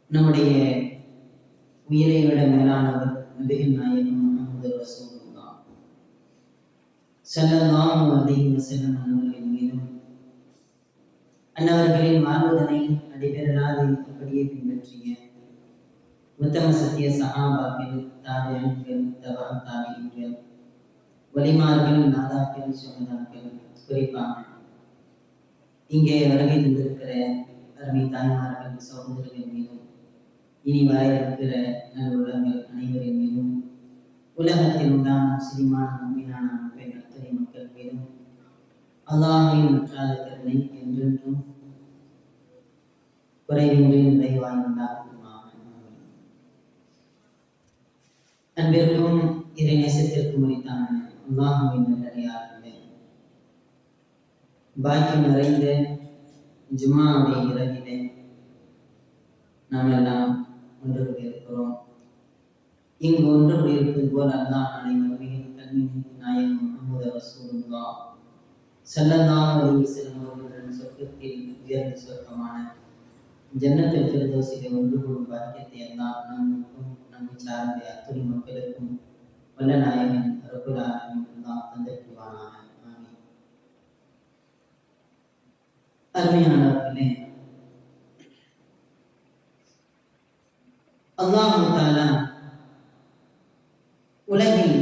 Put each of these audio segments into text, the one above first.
நம்முடைய உயிரை விட மேலானவர் நபிகள் நாயகம் முஹம்மது ரசூலுல்லாஹ் ஸல்லல்லாஹு அலைஹி வஸல்லம் அவர்களின் மீதும் அன்னவர்களின் வாழ்வதனை அடிபெறாது அப்படியே பின்பற்றிய உத்தம சத்திய சஹாபாக்கள், தாபிஈன்கள், தபா தாபிஈன்கள், வலிமார்கள், நாதாக்கள், சுஹதாக்கள், குறிப்பாக இங்கே வருகை தந்திருக்கிற அருமை தாய்மார்கள், சகோதரர்கள் மீதும் இனி வர இருக்கிற நல்லுள்ளங்கள் அனைவரின் மீதும் உலகத்தில் உண்டான முஸ்லிமான முக்மீனான பெண் அத்தனை மக்கள் மீதும் அல்லாஹ்வின் மற்றாத கருணை என்றென்றும் குறைவின்றி நிறைவாய் உண்டாகுமாக. அன்பிற்கும் இறை நேசத்திற்கும் உரித்தான அல்லாஹ்வின் நல்லடியார்களே, பாக்கியம் நிறைந்த ஜும்ஆவுடைய இரவிலே நாம் எல்லாம் ஒன்று கூடியிருக்கிறோம். இங்கு ஒன்று கூடியிருப்பது போல் அல்லாஹ் நாளை மறுமையில் கண்ணின் நாயகம் முஹம்மது ரசூலுல்லாஹ் ஸல்லல்லாஹு அலைஹி வஸல்லம் அவர்களின் சொர்க்கத்தில் உயர்ந்த சொர்க்கமான ஜன்னத்துல் ஃபிர்தௌஸிலே ஒன்று கூடும் பாக்கியத்தை அல்லாஹ் நமக்கும் நம்மை சார்ந்த அத்துணை மக்களுக்கும் வல்ல நாயகன் ரப்புல் ஆலமீன் அல்லாஹ் தந்தருள்வானாக. ஆமீன். அருமையானவர்களே, அல்லாஹ் தஆலா உலகில்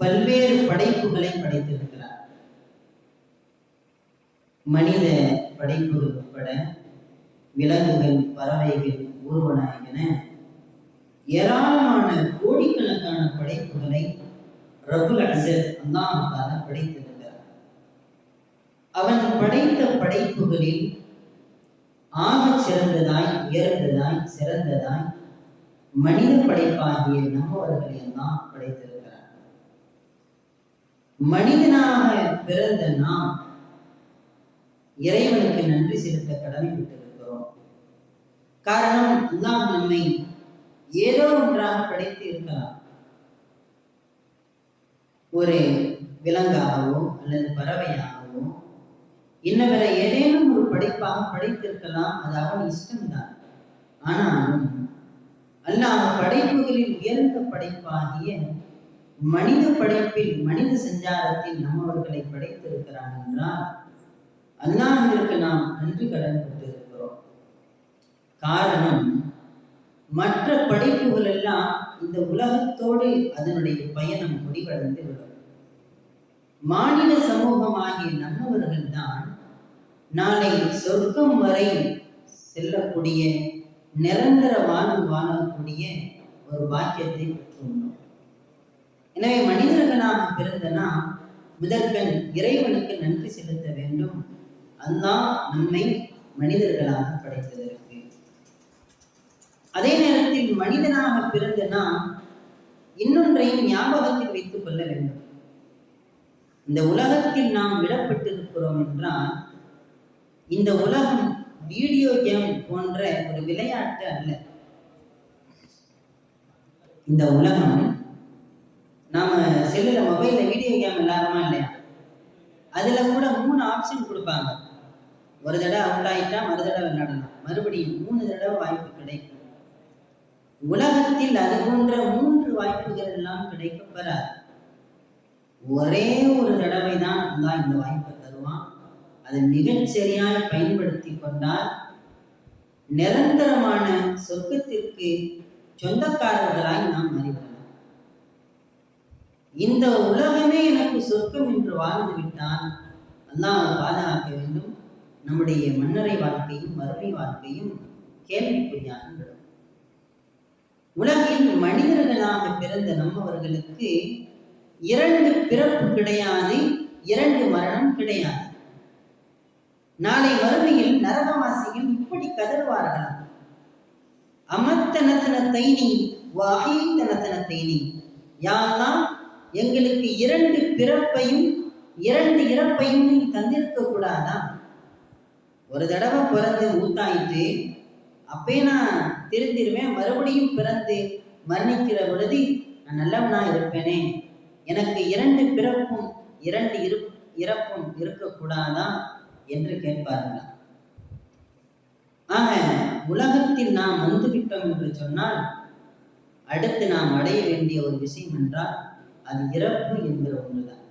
பல்வேறு படைப்புகளை படைத்திருக்கிறார். மனித படைப்புகள் உட்பட விலங்குகள், பறவைகள், ஊர்வன என ஏராளமான கோடிக்கணக்கான படைப்புகளை ரப்புல் இஸ்ஸத் அல்லாஹ் தஆலா படைத்திருக்கிறார். அவன் படைத்த படைப்புகளில் ஆகச் சிறந்ததாய், உயர்ந்ததாய், சிறந்ததாய் மனித படைப்பாகிய நம்மவர்களை எல்லாம் படைத்திருக்கிறார். மனிதனாக பிறந்த நாம் இறைவனுக்கு நன்றி செலுத்த கடமைப்பட்டிருக்கிறோம். காரணம், அல்லாஹ் நம்மை ஏதோ ஒன்றாக படைத்து இருக்கலாம். ஒரு விலங்காகவோ அல்லது பறவையாகவோ இன்னவர ஏதேனும் ஒரு படைப்பாக படைத்திருக்கலாம். அது அவன் இஷ்டம்தான். ஆனாலும் அல்லாஹ் படைப்புகளில் உயர்ந்த படைப்பாகிய மனித படைப்பில், மனித சஞ்சாரத்தில் நம்மவர்களை படைத்திருக்கிறான் என்றால் அல்லாஹ்விற்கு நாம் நன்றி கடன்பட்டு இருக்கிறோம். காரணம், மற்ற படைப்புகள் எல்லாம் இந்த உலகத்தோடு அதனுடைய பயணம் முடிவடைந்து விடும். மாநில சமூகமாகிய நம்மவர்கள் தான் நாளை சொர்க்கம் வரை செல்லக்கூடிய, நிரந்தர வாழ்வு வாழக்கூடிய ஒரு பாக்கியத்தை பெற்றுள்ளோம். எனவே மனிதர்களாக பிறந்த நாம் முதற்கண் இறைவனுக்கு நன்றி செலுத்த வேண்டும். அல்லாஹ் நம்மை மனிதர்களாக படைத்ததற்கு. அதே நேரத்தில் மனிதனாக பிறந்த நாம் இன்னொன்றையும் ஞாபகத்தில் வைத்துக் கொள்ள வேண்டும். இந்த உலகத்தில் நாம் விடப்பட்டிருக்கிறோம் என்றால் இந்த உலகம் வீடியோ கேம் போன்ற ஒரு விளையாட்டு அல்ல. இந்த உலகம், நாம செல்லுல மொபைல்ல வீடியோ கேம் விளையாடுறோமா இல்லையா? அதுல கூட 3 ஆப்ஷன் கொடுப்பாங்க. ஒரு தடவை அவுட் ஆயிட்டா மறு தடவை விளையாடலாம், மறுபடியும் 3 தடவை வாய்ப்பு கிடைக்கும். உலகத்தில் அது போன்ற 3 வாய்ப்புகள் எல்லாம் கிடைக்கப்பெறாது. ஒரே ஒரு தடவை தான் அல்லாஹ் இந்த வாய்ப்பை தருவான். அதை மிகச் சரியாய் பயன்படுத்தி கொண்டால் நிரந்தரமான சொர்க்கத்திற்கு சொந்தக்காரர்களாய் நாம் மாறிவிடலாம். இந்த உலகமே எனக்கு சொர்க்கம் என்று வாழ்ந்து விட்டால் அல்லாஹ் பாதுகாக்க வேண்டும். நம்முடைய மன்னரை வாழ்க்கையும் மறுமை வாழ்க்கையும் கேள்விக்குறியாக விடும். உலகில் மனிதர்களாக பிறந்த நம்மவர்களுக்கு 2 பிறப்பு கிடையாது, 2 மரணம் கிடையாது. நாளை மறுமையில் நரகவாசிகள் இப்படி கதறுவார்களாம், அமத்தனசனத்தைனி வஹீதனசனத்தைனி, யா அல்லாஹ், எங்களுக்கு 2 பிறப்பையும் 2 இறப்பையும் நீ தந்திருக்க கூடாதா? ஒரு தடவை பிறந்து மூத்தாயிட்டு அப்பே நான் திருந்திருவேன், மறுபடியும் பிறந்து மரணிக்கிற பொழுது நான் நல்லவனா இருப்பேனே, எனக்கு 2 பிறப்பும் 2 இறப்பும் இருக்கக்கூடாதா என்று கேட்பார்களாம். ஆக உலகத்தில் மரணத்தில் நாம் வந்துவிட்டோம் என்று சொன்னால் அடுத்து நாம் அடைய வேண்டிய ஒரு விஷயம் என்றால் அது இறப்பு என்கிற ஒன்றுதான்.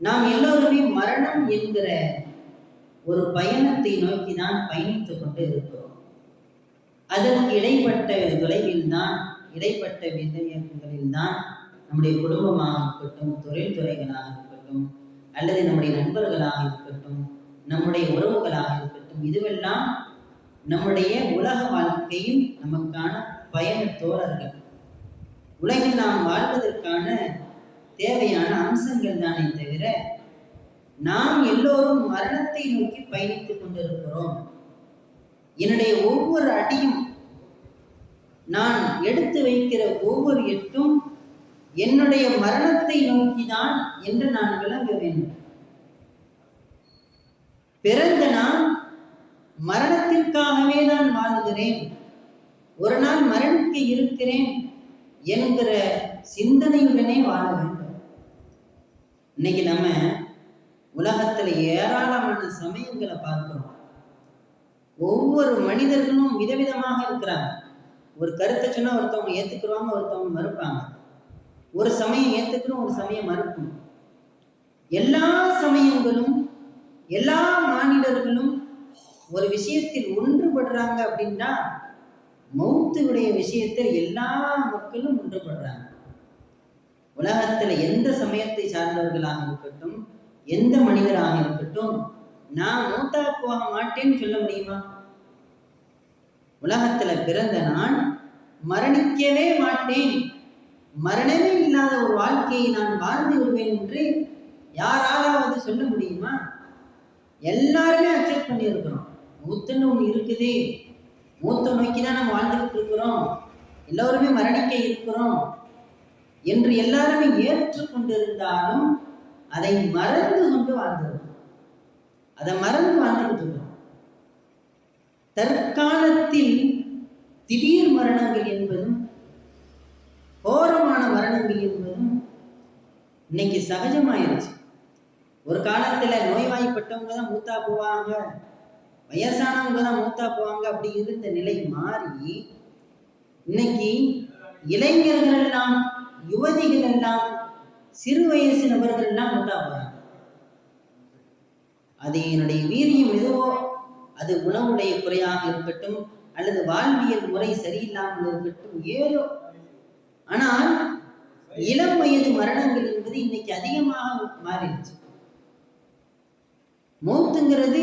நாம் எல்லோருமே மரணம் என்கிற ஒரு பயணத்தை நோக்கி தான் பயணித்துக் கொண்டு இருக்கிறோம். அதற்கு இடைப்பட்ட தொலைவில் தான், இடைப்பட்ட விதயங்களில் தான் நம்முடைய குடும்பமாக இருக்கட்டும், தொழில்துறைகளாக இருக்கட்டும், அல்லது நம்முடைய நண்பர்களாக இருக்கட்டும், நம்முடைய உறவுகளாக இருக்கட்டும், இதுவெல்லாம் நம்முடைய உலக வாழ்க்கையில் நமக்கான பயண தோழர்கள். உலகில் நாம் வாழ்வதற்கான தேவையான அம்சங்கள் தானே தவிர நாம் எல்லோரும் மரணத்தை நோக்கி பயணித்துக் கொண்டிருக்கிறோம். என்னுடைய ஒவ்வொரு அடியும், நான் எடுத்து வைக்கிற ஒவ்வொரு எட்டும் என்னுடைய மரணத்தை நோக்கிதான் என்று நான் விளங்க வேண்டும். பிறந்த நான் மரணத்திற்காகவே தான் வாழுகிறேன், ஒரு நாள் மரணிக்க இருக்கிறேன் என்கிற சிந்தனையுடனே வாழ வேண்டும். இன்னைக்கு நம்ம உலகத்துல ஏராளமான சமயங்களை பார்க்கிறோம். ஒவ்வொரு மனிதர்களும் விதவிதமாக இருக்கிறாங்க. ஒரு கருத்தை சொன்னா ஒருத்தவங்க ஏத்துக்குருவாங்க, ஒருத்தவங்க மறுப்பாங்க. ஒரு சமயம் ஏத்துக்கிறோம், ஒரு சமயம் மறுக்கும். எல்லா சமயங்களும் எல்லா மாநிலர்களும் ஒரு விஷயத்தில் ஒன்றுபடுறாங்க அப்படின்னா மௌத்துடைய விஷயத்தில் எல்லா மக்களும் ஒன்றுபடுறாங்க. உலகத்துல எந்த சமயத்தை சார்ந்தவர்களாக இருக்கட்டும், எந்த மனிதராக இருக்கட்டும், நான் மூத்தா போக மாட்டேன்னு சொல்ல முடியுமா? உலகத்துல பிறந்த நான் மரணிக்கவே மாட்டேன், மரணமே இல்லாத ஒரு வாழ்க்கையை நான் வாழ்ந்து விடுவேன் என்று யாராலாவது சொல்ல முடியுமா? எல்லாருமே அக்செப்ட் பண்ணியிருக்கிறோம். மூத்துன்னு ஒண்ணு இருக்குது, மூத்த நோக்கிதான் நம்ம வாழ்ந்துகிட்டு இருக்கிறோம், எல்லோருமே மரணிக்க இருக்கிறோம் என்று எல்லாருமே ஏற்றுக்கொண்டிருந்தாலும் அதை மறந்து கொண்டு வாழ்ந்திருக்கிறோம். அதை மறந்து வாழ்ந்துகிட்டு இருக்கிறோம். தற்காலத்தில் திடீர் மரணங்கள் என்பதும் கோரமான மரணங்கள் என்பதும் இன்னைக்கு சகஜமாயிருச்சு. ஒரு காலத்துல நோய்வாய்ப்பட்டவங்க தான் மூத்தா போவாங்க, வயசானவங்க தான் மூத்தா போவாங்க, அப்படி இருந்த நிலை மாறி இன்னைக்கு இளைஞர்கள் எல்லாம், யுவதிகள் எல்லாம், சிறு வயசு நபர்கள் எல்லாம் மூத்தா போறாங்க. அது என்னுடைய வீரியம் எதுவோ, அது உணவுடைய குறையாக இருக்கட்டும், அல்லது வாழ்வியல் முறை சரியில்லாமல் இருக்கட்டும், ஏதோ. ஆனால் இளம் வயது மரணங்கள் என்பது இன்னைக்கு அதிகமாக மாறிடுச்சு. மௌத்துங்கிறது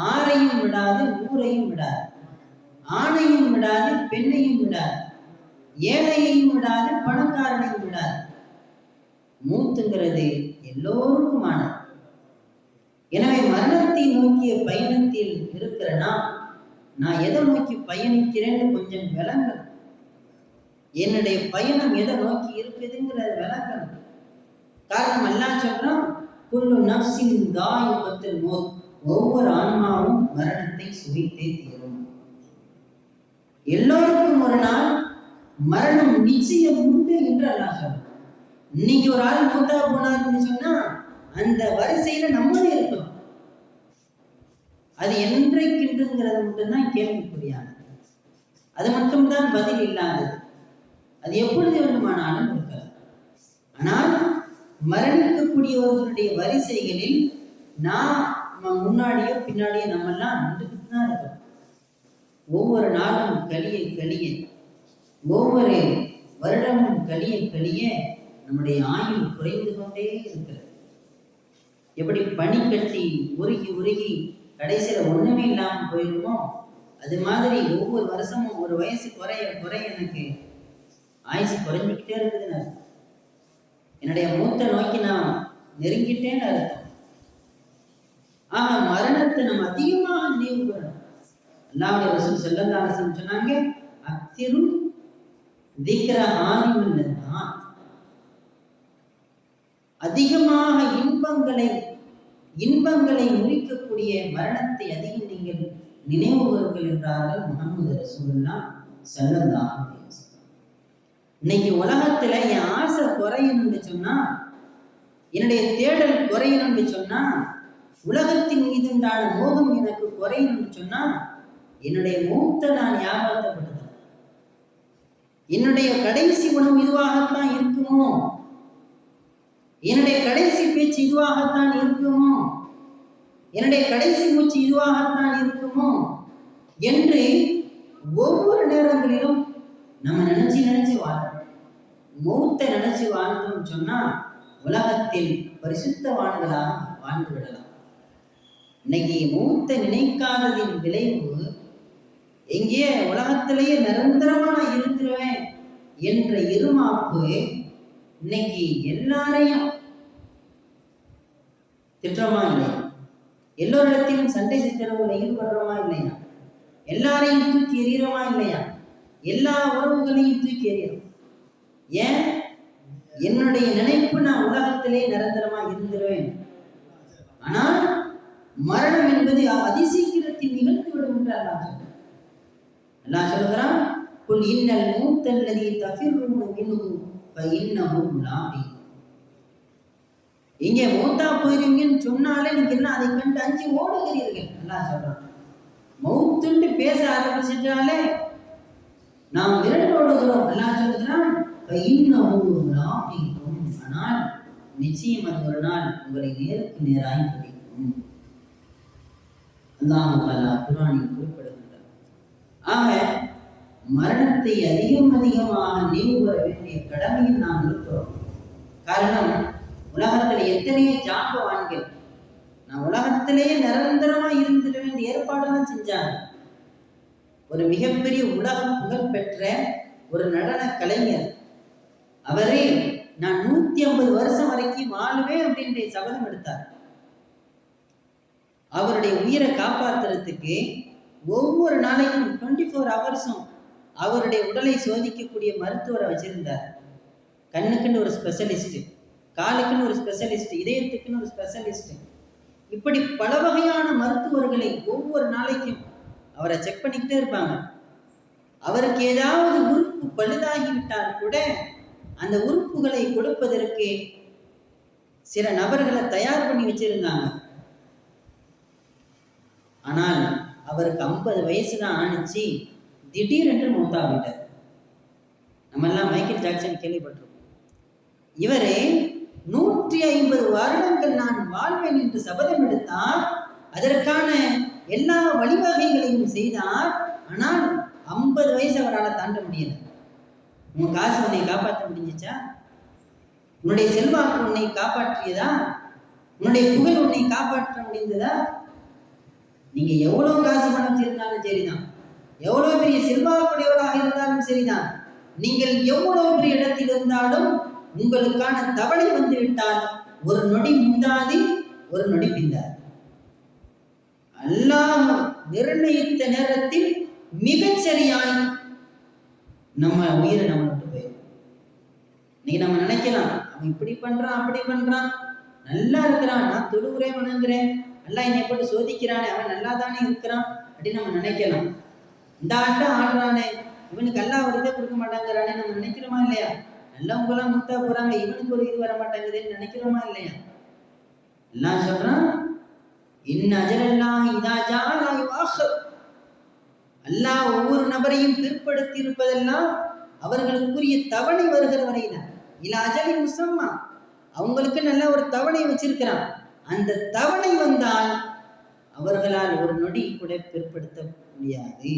ஆரையும் விடாது, ஊரையும் விடாது, ஆணையும் விடாது, பெண்ணையும் விடாது, ஏழையையும் விடாது, பணக்காரனையும் விடாது. மூத்துங்கிறது எல்லோருக்குமானது. எனவே மரணத்தை நோக்கிய பயணத்தில் இருக்கிற நான் எதை நோக்கி பயணிக்கிறேன்னு கொஞ்சம் விளங்கணும். என்னுடைய பயணம் எதை நோக்கி இருக்குதுங்கிறத விளங்கணும். காரணம் எல்லாம் சொல்றோம், குல்லு நஃப்ஸின் தாயிகத்துல் மௌத், ஒவ்வொரு ஆன்மாவும் மரணத்தை சுவைத்தே தீரும். எல்லோருக்கும் ஒரு நாள் மரணம் நிச்சயம் உண்டு என்று அல்லாஹ் சொல்றான். இன்னைக்கு ஒரு ஆள் மூத்தா போனார்னு சொன்னா அந்த வரிசையில நம்மளே இருக்கணும். அது என்றைக்கின்றுங்கிறது மட்டும்தான் கேள்விக்குறியானது, அது மட்டும்தான் பதில் இல்லாதது. அது எப்பொழுது வேண்டுமானாலும் இருக்கலாம். ஆனால் மரணிக்கக்கூடியவர்களுடைய வரிசைகளில் நம்ம முன்னாடியோ பின்னாடியோ நம்மெல்லாம் நின்றுக்கிட்டு தான் இருக்கோம். ஒவ்வொரு நாளும் கழிய கழிய, ஒவ்வொரு வருடமும் கழிய கழிய நம்முடைய ஆயுள் குறைந்து கொண்டே இருக்கிறது. எப்படி பனிக்கட்டி உருகி உருகி கடைசியில ஒண்ணுமே இல்லாமல் போயிருமோ, அது மாதிரி ஒவ்வொரு வருஷமும் ஒரு வயசு குறைய குறைய எனக்கு ஆயுசு குறைஞ்சிக்கிட்டே இருக்குதுன்னு அர்த்தம். என்னுடைய மூத்த நோக்கி நான் நெருங்கிட்டேன்னு அர்த்தம். ஆக மரணத்தை நம்ம அதிகமாக நினைவு கூறணும். அல்லாஹ்வுடைய ரசூல் ஸல்லல்லாஹு அலைஹி வஸல்லம் சொன்னாங்க, அக்ஸிரு திக்ர ஆலிமின் லதாத், அதிகமாக இன்பங்களை முறிக்கக்கூடிய மரணத்தை அதிகம் நீங்கள் நினைவு கூறுங்கள் என்றார்கள் முஹம்மது ரசூலுல்லாஹ் ஸல்லல்லாஹு அலைஹி வஸல்லம். இன்னைக்கு உலகத்துல என் ஆசை குறையணும்னு சொன்னா, என்னுடைய தேடல் குறையணும்னு சொன்னா, உலகத்தின் மீது உண்டான மோகம் எனக்கு குறையணும்னு சொன்னா, என்னுடைய மூத்த நான் ஞாபகப்படுத்தணும். என்னுடைய கடைசி உணவு இதுவாகத்தான் இருக்குமோ, என்னுடைய கடைசி பேச்சு இதுவாகத்தான் இருக்குமோ, என்னுடைய கடைசி மூச்சு இதுவாகத்தான் இருக்குமோ என்று ஒவ்வொரு நேரங்களிலும் நம்ம நினைச்சு வாழணும். மௌத்தை நினைச்சு வாழ்ந்தோம் சொன்னா உலகத்தில் பரிசுத்தவான்களாக வாழ்ந்து விடலாம். இன்னைக்கு மௌத்தை நினைக்காததின் விளைவு எங்கே உலகத்திலேயே நிரந்தரமா நான் இருந்துருவேன் என்ற இருமாப்பு இன்னைக்கு எல்லாரையும் திட்டமா இல்லையா? எல்லோரிடத்திலும் சண்டை சச்சரவுல ஈடுபடுறோமா இல்லையா? எல்லாரையும் தூக்கி எறிகிறோமா இல்லையா? எல்லா உறவுகளையும் தூக்கி எறிகிறோம். ஏன்? என்னுடைய நினைப்பு நான் உலகத்திலே நிரந்தரமா இருந்துருவேன். ஆனால் மரணம் என்பது அதிசீக்கிரத்தில் நிகழ்ந்துவிடும் என்று அல்லாஹ் சொல்கிறான், குல் இன்னல் மௌத்தல்லதி தஃபிர்ரூன மின்ஹு ஃபஇன்னஹு முலாகீ. இங்கே மௌத்தா போயிருவீங்கன்னு சொன்னாலே நீங்க என்ன அதை கண்டு அஞ்சி ஓடுகிறீர்கள். அல்லாஹ் சொல்றான், மௌத்துன்னு பேச ஆரம்பிச்சிட்டாலே நாம் விரண்டு ஓடுகிறோம். அல்லாஹ் சொல்கிறான், ஃபஇன்னஹு முலாகீ. ஆனால் நிச்சயம் அது ஒரு நாள் உங்களை நேருக்கு நேராய் பிடிக்கும். அல்லாஹ் தஆலா குர்ஆனில் குறிப்பிடுகின்றார். ஆக மரணத்தை அதிகமாக நினைவு கூற வேண்டிய கடமையில் நாம் இருக்கிறோம். காரணம், உலகத்தில் எத்தனையோ ஜாம்பவான்கள் நான் உலகத்திலேயே நிரந்தரமா இருந்துட வேண்டிய ஏற்பாடுதான் செஞ்சாங்க. ஒரு மிகப்பெரிய உலக புகழ் பெற்ற ஒரு நடன கலைஞர், அவரே நான் 150 வருஷம் வரைக்கும் வாழுவேன் அப்படின்ற சபதம் எடுத்தார். அவருடைய உயிரை காப்பாற்றுறதுக்கு ஒவ்வொரு நாளைக்கும் 24 ஹவர்ஸும் அவருடைய உடலை சோதிக்கக்கூடிய மருத்துவரை வச்சிருந்தார். கண்ணுக்குன்னு ஒரு ஸ்பெஷலிஸ்ட், காலுக்குன்னு ஒரு ஸ்பெஷலிஸ்ட், இதயத்துக்குன்னு ஒரு ஸ்பெஷலிஸ்ட், இப்படி பல வகையான மருத்துவர்களை ஒவ்வொரு நாளைக்கும் அவரை செக் பண்ணிக்கிட்டே இருப்பாங்க. அவருக்கு ஏதாவது உறுப்பு பழுதாகிவிட்டால் கூட அந்த உறுப்புகளை கொடுப்பதற்கு சில நபர்களை தயார் பண்ணி வச்சிருந்தாங்க. ஆனால் அவருக்கு 50 வயசு தான் ஆணிச்சு, திடீரென்று மௌத்தாகிட்டார். நம்ம எல்லாம் மைக்கேல் ஜாக்சன் கேள்விப்பட்டிருக்கோம். இவரே 150 வருடங்கள் நான் வாழ்வேன் என்று சபதம் எடுத்தார். அதற்கான எல்லா வழிவகைகளையும் செய்தார். ஆனால் 50 வயசு அவரால் தாண்ட முடியல. உன் காசு உன்னை காப்பாற்ற முடிஞ்சிச்சா? உன்னுடைய செல்வாக்கு உன்னை காப்பாற்றியதா? உன்னுடைய புகழ் உன்னை காப்பாற்ற முடிந்ததா? நீங்க எவ்வளவு காசு பணம் வச்சிருந்தாலும் சரிதான், எவ்வளவு பெரிய செல்வாக்குடையவராக இருந்தாலும் சரிதான், நீங்கள் எவ்வளவு பெரிய இடத்தில் இருந்தாலும் உங்களுக்கான தவணை வந்து விட்டால் ஒரு நொடி முந்தாதி, ஒரு நொடி பிந்தாது. அல்லாஹ் நிர்ணயித்த நேரத்தில் மிகச்சரியாய் நம்ம உயிரை நம்ம விட்டு போயிடும். இன்னைக்கு நம்ம நினைக்கலாம், அவன் இப்படி பண்றான் அப்படி பண்றான், நல்லா இருக்கிறான், நான் தொழுகிறேன் வணங்குறேன், நல்லா என்னை போட்டு சோதிக்கிறானே, அவன் நல்லா தானே இருக்கிறான் அப்படின்னு நம்ம நினைக்கலாம். இந்த ஆட்டம் ஆடுறானே, இவனுக்கு எல்லாம் ஒரு இதை கொடுக்க மாட்டாங்கிறானே நம்ம நினைக்கிறோமா இல்லையா? நல்லவங்களாம் முத்தா போறாங்க, இவனுக்கு ஒரு இது வர மாட்டேங்குதுன்னு நினைக்கிறோமா இல்லையா? எல்லாம் சொல்றான், இன் அஜலல்லாஹி இதா ஜாஅ லா யுஅkhர். அல்லாஹ் ஒவ்வொரு நபரையும் பிற்படுத்தி இருப்பதெல்லாம் அவர்களுக்குரிய தவணை வருகிற வரையில இல்ல அஜலி முசம்மா, அவங்களுக்கு நல்ல ஒரு தவணை வச்சிருக்கிறான். அந்த தவணை வந்தால் அவர்களால் ஒரு நொடி கூட பிற்படுத்த முடியாது.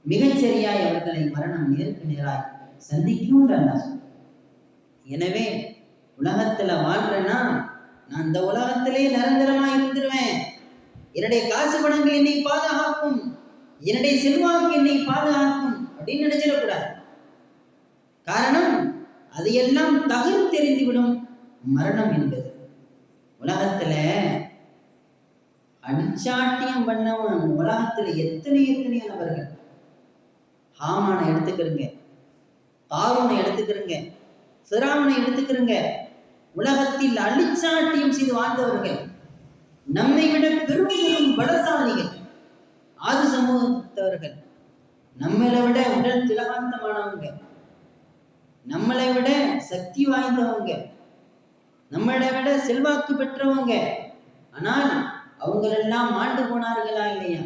மிகச்சரியாய் அவர்களை மரணம் நேருக்கு நேராய் சந்திக்கும். எனவே உலகத்துல வாழ்றேன்னா நான் இந்த உலகத்திலே நிரந்தரமா இருந்துருவேன், என்னுடைய காசு பணங்கள் என்னை பாதுகாக்கும், என்னுடைய செல்வாக்கு என்னை பாதுகாக்கும் அப்படின்னு நினைச்சிடக்கூடாது. காரணம், அதையெல்லாம் தகர்த்தெறிந்துவிடும் மரணம் என்பது. உலகத்துல அடிச்சாட்டியம் பண்ணவன் உலகத்துல எத்தனையோ நபர்கள். ஹாமானை எடுத்துக்கிறங்க, காரூனை எடுத்துக்கிறங்க, ஃபிரௌனை எடுத்துக்கிறங்க. உலகத்தில் அழிச்சாட்டியம் செய்து வாழ்ந்தவர்கள், நம்மை விட பெரும் பலசாலிகள், ஆது சமூகத்தவர்கள், நம்மளை விட உடல் திலகாந்தமானவங்க, நம்மளை விட சக்தி வாய்ந்தவங்க, நம்மளை விட செல்வாக்கு பெற்றவங்க. ஆனால் அவங்களெல்லாம் மாண்டு போனார்களா இல்லையா?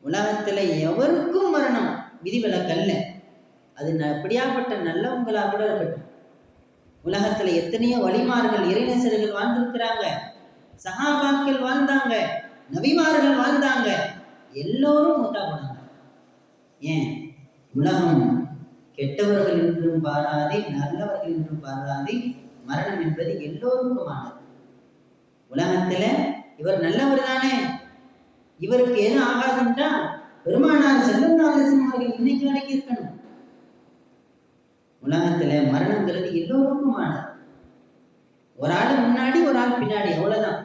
உலகத்துல எவருக்கும் மரணம் விதிவிலக்கல்ல. அது எப்படியாப்பட்ட நல்லவங்களா கூட இருக்கட்டும். உலகத்துல எத்தனையோ வழிமார்கள் இறைநேசர்கள் வாழ்ந்திருக்கிறாங்க, சஹாபாக்கள் வாழ்ந்தாங்க, நபிமார்கள் வாழ்ந்தாங்க, எல்லோரும் மூத்தா போனாங்க. ஏன்? உலகம் கெட்டவர்கள் என்றும் பாராதே, நல்லவர்கள் என்றும் பாராதே, மரணம் என்பது எல்லோருக்குமானது. உலகத்துல இவர் நல்லவர் தானே, இவருக்கு எது ஆகாதுன்றா பெருமானார் ஸல்லல்லாஹு அலைஹி வஸல்லம் அவர்கள் இன்னைக்கு வரைக்கும் இருக்கணும். உலகத்துல மரணங்கிறது எல்லோருக்குமானது. ஒரு ஆள் முன்னாடி ஒரு ஆள் பின்னாடி, அவ்வளவுதான்.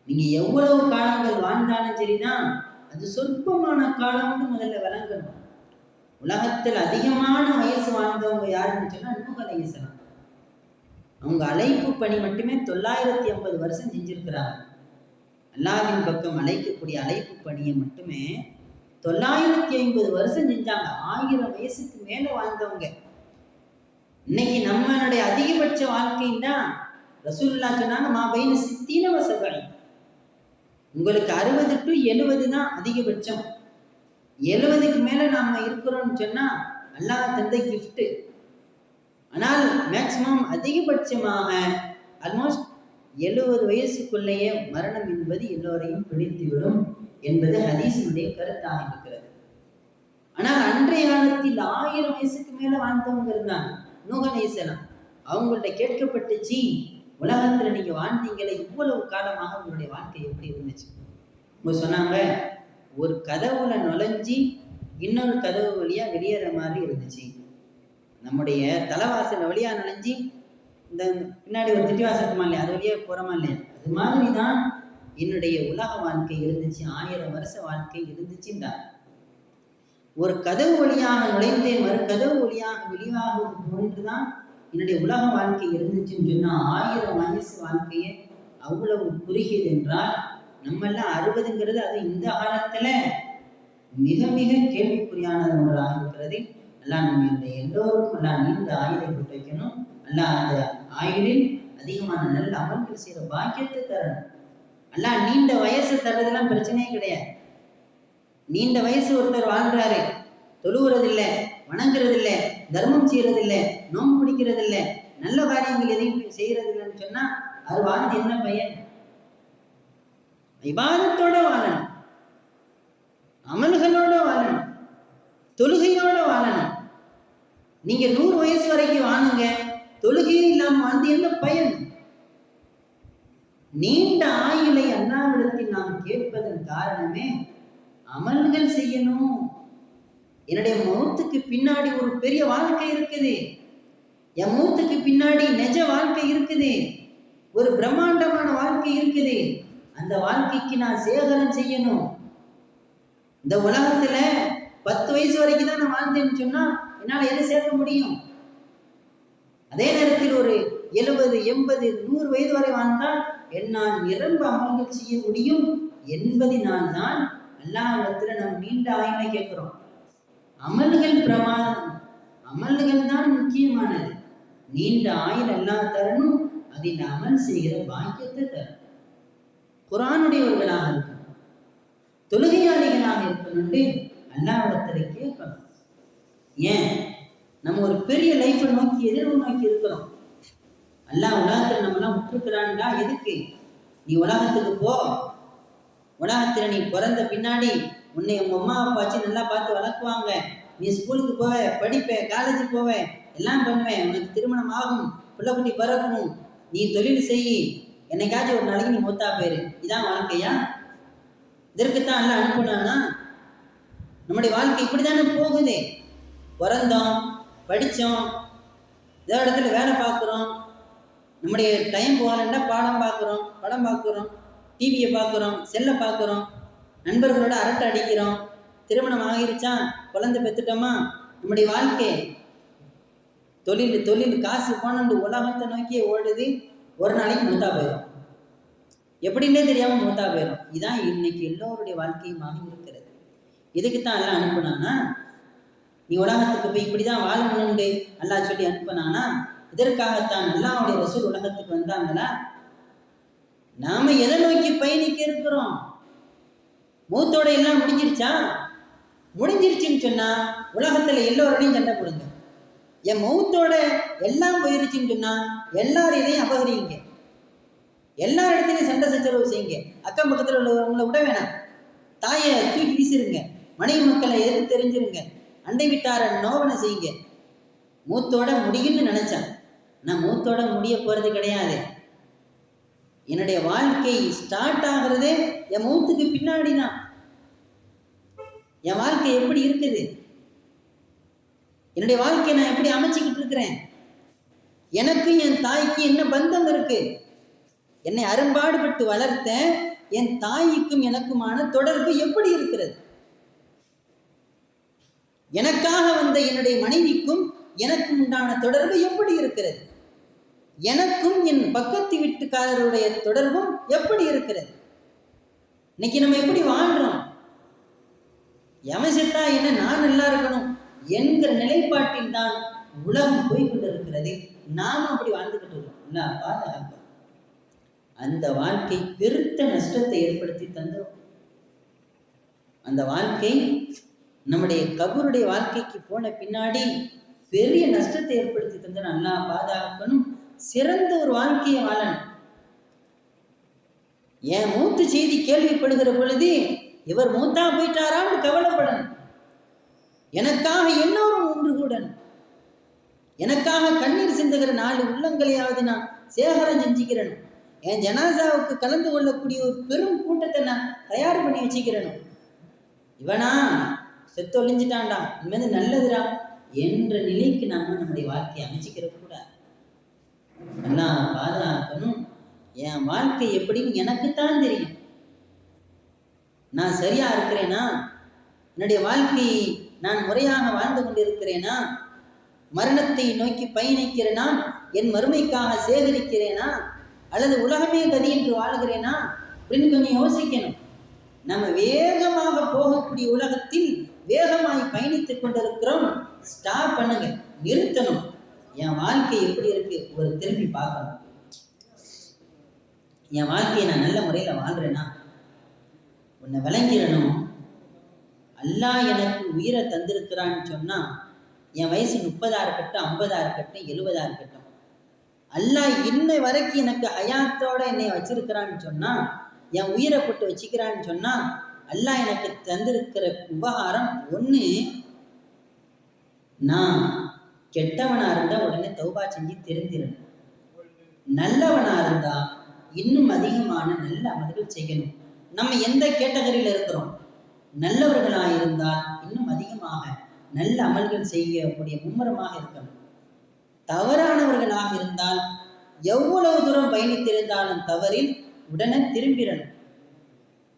நீங்க எவ்வளவு காலங்கள் வாழ்ந்தாலும் சரிதான், அது சொற்பமான காலம்னு முதல்ல விளங்கணும். உலகத்தில் அதிகமான வயசு வாழ்ந்தவங்க யாருன்னு சொன்னா நூஹ் அலைஹிஸ்ஸலாம். அவங்க அழைப்பு பணி மட்டுமே 950 வருஷம் செஞ்சிருக்கிறாங்க. அல்லாஹ்வின் பக்கம் அழைக்கக்கூடிய அழைப்பு பணியை மட்டுமே 950 வருஷம் செஞ்சாங்க. 1000 வயசுக்கு மேல வாழ்ந்தவங்க. இன்னைக்கு நம்மளுடைய அதிகபட்ச வாழ்க்கைன்னா ரசூலுல்லாஹ் சொன்னாங்க, மா பைன 60 வ 70. உங்களுக்கு 60 to 70 தான் அதிகபட்சம். 70க்கு மேல நாம இருக்கிறோம்னு சொன்னா அல்லாஹ் தந்த கிஃப்ட். ஆனால் மேக்சிமம் அதிகபட்சமாக ஆல்மோஸ்ட் 70 வயசுக்குள்ளேயே மரணம் என்பது எல்லோரையும் பிடித்துவிடும் என்பது ஹதீஸினுடைய கருத்தாக இருக்கிறது. ஆனால் அன்றைய காலத்தில் 1000 வயசுக்கு மேல வாழ்ந்தவங்க இருந்தாங்க. நூஹ் அலைஹிஸ்ஸலாம் அவங்கள்ட்ட கேட்கப்பட்டுச்சு, உலகத்துல நீங்க வாழ்ந்தீங்களே இவ்வளவு காலமாக உங்களுடைய வாழ்க்கை எப்படி இருந்துச்சு? அவங்க சொன்னாங்க, ஒரு கதவுல நுழைஞ்சி இன்னொரு கதவு வழியா வெளியேற மாதிரி இருந்துச்சு. நம்முடைய தலைவாசல் வழியா நுழைஞ்சி இந்த பின்னாடி ஒரு திட்டிவாசல் இருக்குமா இல்லையா, அது வழியா போறோமா இல்லையா, அது மாதிரி தான் என்னுடைய உலக வாழ்க்கை இருந்துச்சு. 1000 வருஷ வாழ்க்கை இருந்துச்சுன்றார். ஒரு கதவு வழியாக நுழைந்தே மறு கதவு வழியாக வெளியாகுவது போன்றுதான் என்னுடைய உலக வாழ்க்கை இருந்துச்சுன்னு சொன்னா 1000 வயசு வாழ்க்கையே அவ்வளவு குறுகியது என்றால், நம்ம எல்லாம் 60ங்கிறது அது இந்த காலத்துல மிக மிக கேள்விக்குறியானது ஒன்றாக இருக்கிறது. அல்லாஹ் நம்ம எல்லோருக்கும் அல்லாஹ் நீண்ட ஆயுளை கொடுத்து வைக்கணும். அல்லாஹ் அந்த ஆயுளில் அதிகமான நல்ல அமல்கள் செய்யற பாக்கியத்தை தரணும். அல்லாஹ் நீண்ட வயசு தர்றதெல்லாம் பிரச்சனையே கிடையாது. நீண்ட வயசு ஒருத்தர் வாழ்றாரு, தொழுகிறது இல்லை, வணங்குறது இல்லை, தர்மம் செய்யறது இல்லை, நோம்பு பிடிக்கிறது இல்லை, நல்ல காரியங்கள் எதையும் செய்யறது இல்லைன்னு சொன்னா அது வாழ்ந்து என்ன பயன்? இபாதத்தோட வாழணும், அமல்களோட வாழணும், தொழுகையோட வாழணும். நீங்க 100 வயசு வரைக்கும் வாழுங்க, தொழுகையே இல்லாம வாழ்ந்து என்ன பயன்? நீண்ட ஆயுளை அல்லாஹ்விடத்தில் நாம் கேட்பதன் காரணமே அமல்கள் செய்யணும். என்னுடைய மௌத்துக்கு பின்னாடி ஒரு பெரிய வாழ்க்கை இருக்குது, என் மௌத்துக்கு பின்னாடி நிஜ வாழ்க்கை இருக்குது, ஒரு பிரம்மாண்டமான வாழ்க்கை இருக்குது. அந்த வாழ்க்கைக்கு நான் சேகரம் செய்யணும். இந்த உலகத்துல 10 வயசு வரைக்கும் தான் நான் வாழ்ந்தேன்னு சொன்னா என்னால் எதை சேர்க்க முடியும்? அதே நேரத்தில் ஒரு 70, 80, 100 வயது வரை வாழ்ந்தால் என்னால் நிரம்ப அமல்கள் செய்ய முடியும் என்பதினால் தான் அல்லாஹ்விடத்துல நம்ம நீண்ட ஆயுளை கேட்கிறோம். அமல்கள் பிரமாணம், அமல்கள் தான் முக்கியமானது. நீண்ட ஆயுள் அல்லாஹ் தரணும், அதில் அமல் செய்கிற பாக்கியத்தை தரணும். குர்ஆனுடையவர்களாக இருக்கணும், தொழுகையாளிகளாக இருக்கணும், அல்லாஹ்விடத்துல கேட்கணும். ஏன்? நம்ம ஒரு பெரிய லைஃபை நோக்கி எதிர்நோக்கி இருக்கிறோம். அல்லாஹ் உலகத்துல நம்மளாம் விட்டுருக்கிறான்டா. எதுக்கு? நீ உலகத்துக்கு போ, உலகத்துல நீ பிறந்த பின்னாடி உன்னை உங்க அம்மா அப்பா வச்சு நல்லா பார்த்து வளர்க்குவாங்க, நீ ஸ்கூலுக்கு போவ, படிப்ப, காலேஜுக்கு போவ, எல்லாம் பண்ணுவேன், உனக்கு திருமணம் ஆகும், பிள்ளை குட்டி பிறக்கணும், நீ தொழில் செய், என்னைக்காச்சும் ஒரு நாளைக்கு நீ மூத்தா போயிரு. இதான் வாழ்க்கையா? இதற்குத்தான் எல்லாம் அனுப்புனானா? நம்முடைய வாழ்க்கை இப்படித்தானே போகுது. பிறந்தோம், படித்தோம், ஏதோ இடத்துல வேலை பார்க்குறோம், நம்முடைய டைம் போகலன்னா பாடம் பார்க்குறோம், படம் பார்க்குறோம், டிவியை பார்க்குறோம், செல்லை பார்க்குறோம், நண்பர்களோட அரட்டை அடிக்கிறோம், திருமணம் ஆகிருச்சா, குழந்தை பெற்றுட்டோமா, நம்முடைய வாழ்க்கை தொழில் காசு போனண்டு உலகத்தை நோக்கியே ஓடுது. ஒரு நாளைக்கு மூத்தா போயிடும், எப்படின்னே தெரியாம மூத்தா போயிடும். இதான் இன்னைக்கு எல்லோருடைய வாழ்க்கையுமாக இருக்கிறது. இதுக்குத்தான் எல்லாம் அனுப்புனானா? நீ உலகத்துக்கு போய் இப்படிதான் வாழணும்னு அல்லாஹ் சொல்லி அனுப்புனானா? இதற்காகத்தான் அல்லாஹ்வுடைய ரசூல் உலகத்துக்கு வந்தாங்களா? நாம எதை நோக்கி பயணிக்க இருக்கிறோம்? மௌத்தோட எல்லாம் முடிஞ்சிருச்சா? முடிஞ்சிருச்சுன்னு சொன்னா உலகத்துல எல்லோரோடையும் சண்டை போடுங்க. என் மௌத்தோட எல்லாம் போயிருச்சுன்னு சொன்னா எல்லாரும் இதையும் அபகரிங்க, எல்லா இடத்துலையும் சண்டை சச்சரவு செய்யுங்க, அக்கம் பக்கத்தில் உள்ளவங்களை விட வேணாம், தாயை தூக்கி வீசிருங்க, மனைவி மக்களை எதிர்த்து தெரிஞ்சிருங்க, அண்டை விட்டார நோவனை செய்யுங்க. மூத்தோட முடியும்னு நினைச்சான். நான் மூத்தோட முடிய போறது கிடையாது. என்னுடைய வாழ்க்கை ஸ்டார்ட் ஆகிறது என் மூத்துக்கு பின்னாடி தான். என் வாழ்க்கை எப்படி இருக்குது, என்னுடைய வாழ்க்கையை நான் எப்படி அமைச்சுக்கிட்டு இருக்கிறேன், எனக்கும் என் தாய்க்கு என்ன பந்தம் இருக்கு, என்னை அரும்பாடுபட்டு வளர்த்த என் தாய்க்கும் எனக்குமான தொடர்பு எப்படி இருக்கிறது, எனக்காக வந்த என்னுடைய மனைவிக்கும் எனக்கும் உண்டான தொடர்பு எப்படி இருக்கிறது, எனக்கும் என் பக்கத்து வீட்டுக்காரருடைய தொடர்பும் எப்படி இருக்கிறது. இன்னைக்கு நம்ம எப்படி வாழ்றோம்? எவன் செத்தா என்ன, நான் நல்லா இருக்கணும் என்கிற நிலைப்பாட்டில் தான் உலகம் போய்கொண்டிருக்கிறது. நாம அப்படி வாழ்ந்துகிட்டு இருக்கோம். அந்த வாழ்க்கை பெருத்த நஷ்டத்தை ஏற்படுத்தி தந்துடும். அந்த வாழ்க்கை நம்முடைய கபருடைய வாழ்க்கைக்கு போன பின்னாடி பெரிய நஷ்டத்தை ஏற்படுத்தி தந்து நல்லா பாதுகாக்கணும். சிறந்த ஒரு வாழ்க்கையை வாழணும். என் மூத்து செய்தி கேள்விப்படுகிற பொழுது இவர் மூத்தா போயிட்டாரான்னு கவலைப்படணும். எனக்காக எல்லோரும் ஒன்று கூடணும். எனக்காக கண்ணீர் சிந்துகிற 4 உள்ளங்களையாவது நான் சேகரம் செஞ்சுக்கிறேன். என் ஜனாசாவுக்கு கலந்து கொள்ளக்கூடிய ஒரு பெரும் கூட்டத்தை நான் தயார் பண்ணி வச்சுக்கிறேன். இவனா செத்து ஒழிஞ்சிட்டான்டா, இனிமேல் நல்லதுடா என்ற நிலைக்கு நாம நம்முடைய வாழ்க்கையை அமைச்சிக்கிற கூடாது. எல்லாம் பாதுகாக்கணும். என் வாழ்க்கை எப்படின்னு எனக்குத்தான் தெரியும். நான் சரியா இருக்கிறேனா, என்னுடைய வாழ்க்கையை நான் முறையாக வாழ்ந்து கொண்டிருக்கிறேனா, மரணத்தை நோக்கி பயணிக்கிறேனா, என் மறுமைக்காக சேகரிக்கிறேனா, அல்லது உலகமே கதி என்று வாழ்கிறேனா அப்படின்னு கொஞ்சம் யோசிக்கணும். நம்ம வேகமாக போகக்கூடிய உலகத்தில் வேகமாய் பயணித்துக் கொண்டிருக்கிறோம். ஸ்டாப் பண்ணுங்க, நிறுத்தணும். என் வாழ்க்கை எப்படி இருக்கு ஒரு திரும்பி பார்க்கணும். என் வாழ்க்கையை நான் நல்ல முறையில் வாழ்றேன்னா உன்னை விளங்கிடணும். அல்லாஹ் எனக்கு உயிரை தந்திருக்கிறான்னு சொன்னா என் வயசு 30 இருக்கட்டும், 50 இருக்கட்டும், 70 இருக்கட்டும், அல்லாஹ் இன்னை வரைக்கும் எனக்கு ஹயாத்தோட என்னை வச்சிருக்கிறான்னு சொன்னா, என் உயிரை போட்டு வச்சுக்கிறான்னு சொன்னா, அல்லாஹ் எனக்கு தந்திருக்கிற உபகாரம் ஒண்ணு, நான் கெட்டவனா இருந்தா உடனே தௌபா செஞ்சு திருந்திடணும். நல்லவனா இருந்தா இன்னும் அதிகமான நல்ல அமல்கள் செய்யணும். நம்ம எந்த கேட்டகரியில இருக்கிறோம்? நல்லவர்களாக இருந்தால் இன்னும் அதிகமாக நல்ல அமல்கள் செய்யக்கூடிய மும்முரமாக இருக்கணும். தவறானவர்களாக இருந்தால் எவ்வளவு தூரம் பயணித்திருந்தாலும் தவறில் உடனே திரும்பிடணும்.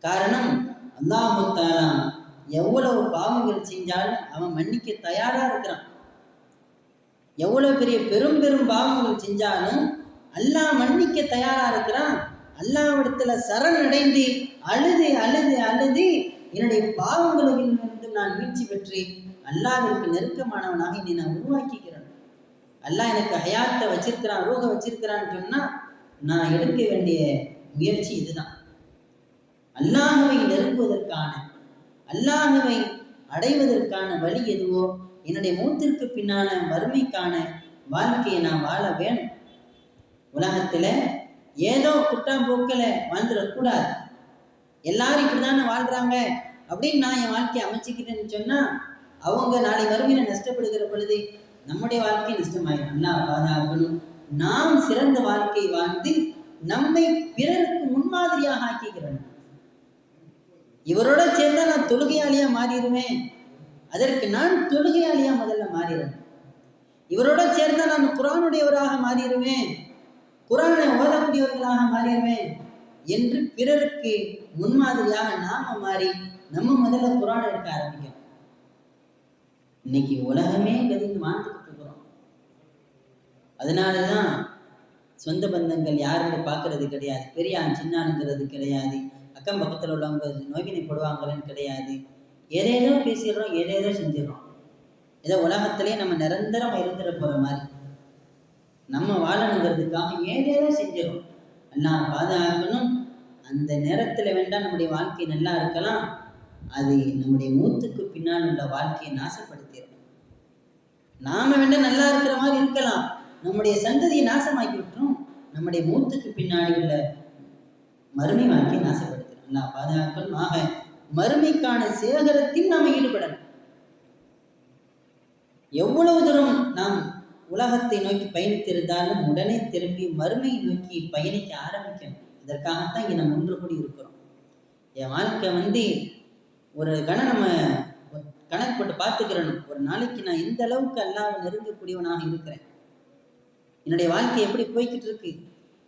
காரணம், அல்லாஹ் தஆலா எவ்வளவு பாவங்கள் செஞ்சாலும் அவன் மன்னிக்க தயாரா இருக்கிறான். எவ்வளவு பெரிய பெரும் பெரும் பாவங்கள் செஞ்சாலும் அல்லாஹ் மன்னிக்க தயாரா இருக்கிறான். அல்லாஹ்விடத்துல சரணடைந்து அழுது அழுது அழுது என்னுடைய பாவங்களிலிருந்து நான் மீட்சி பெற்று அல்லாஹ்விற்கு நெருக்கமானவனாக என்னை நான் உருவாக்கிக்கிறேன். அல்லாஹ் எனக்கு ஹயாத்தை வச்சிருக்கிறான், ரூஹ வச்சிருக்கிறான்னு சொன்னா நான் எடுக்க வேண்டிய முயற்சி இதுதான். அல்லாஹ்வை நெருங்குவதற்கான, அல்லாஹ்வை அடைவதற்கான வழி எதுவோ, என்னுடைய மூத்திற்கு பின்னால வறுமைக்கான வாழ்க்கையை நான் வாழ வேணும். உலகத்துல ஏதோ குட்டாம்போக்கில வாழ்ந்துடக்கூடாது. எல்லாரும் இப்படிதானே வாழ்றாங்க அப்படின்னு நான் என் வாழ்க்கையை அமைச்சுக்கிட்டேன்னு சொன்னா அவங்க நாளை வறுமையில நஷ்டப்படுகிற பொழுது நம்முடைய வாழ்க்கை நஷ்டமாயிடும். அல்லாஹ் பாதுகாக்கணும். நாம் சிறந்த வாழ்க்கை வாழ்ந்து நம்மை பிறருக்கு முன்மாதிரியாக ஆக்கிக்கிறோம். இவரோட சேர்ந்தா நான் தொழுகையாளியா மாறிடுவேன், அதற்கு நான் தொழுகையாளியா முதல்ல மாறிடுவேன். இவரோட சேர்ந்தா நான் குர்ஆனுடையவராக மாறிடுவேன், குர்ஆனை ஓதக்கூடியவர்களாக மாறிடுவேன் என்று பிறருக்கு முன்மாதிரியாக நாம மாறி நம்ம முதல்ல குர்ஆனை எடுக்க ஆரம்பிக்கிறோம். இன்னைக்கு உலகமே கதிந்து வாழ்ந்துட்டு இருக்கிறோம். அதனாலதான் சொந்த பந்தங்கள் யாருன்னு பார்க்கறது கிடையாது, பெரியான் சின்னானுங்கிறது கிடையாது, அக்கம் பக்கத்தில் உள்ளவங்க நோய்வினைப்படுவாங்கன்னு கிடையாது. ஏதேதோ பேசிடுறோம், ஏதேதோ செஞ்சிடறோம். ஏதோ உலகத்திலே நம்ம நிரந்தரம் இருந்துட போற மாதிரி நம்ம வாழணுங்கிறதுக்காக ஏதேதோ செஞ்சிடும். அல்லாஹ் பாதுகாக்கணும். அந்த நேரத்தில் வேண்டாம் நம்முடைய வாழ்க்கை நல்லா இருக்கலாம், அது நம்முடைய மூத்துக்கு பின்னால் உள்ள வாழ்க்கையை நாசப்படுத்திடும். நாம வேண்டாம் நல்லா இருக்கிற மாதிரி இருக்கலாம், நம்முடைய சந்ததியை நாசமாக்கி விட்டுரும், நம்முடைய மூத்துக்கு பின்னாடி உள்ள மறுமை வாழ்க்கையை நாசப்படுத்திடும். அல்லா பாதுகாக்கணும். ஆக மறுமைக்கான சேகரத்தில் நாம் ஈடுபடணும். எவ்வளவு தூரம் நாம் உலகத்தை நோக்கி பயணித்திருந்தாலும் உடனே திரும்பி மறுமையை நோக்கி பயணிக்க ஆரம்பிக்கணும். இதற்காகத்தான் இங்கே நம்ம ஒன்று கூடி இருக்கிறோம். என் வாழ்க்கை ஒரு கணம் நம்ம கணக்கு போட்டு பார்த்துக்கிறணும். ஒரு நாளைக்கு நான் எந்த அளவுக்கு அல்லாஹ்வை நெருங்கக்கூடியவனாக இருக்கிறேன், என்னுடைய வாழ்க்கை எப்படி போய்கிட்டு இருக்கு,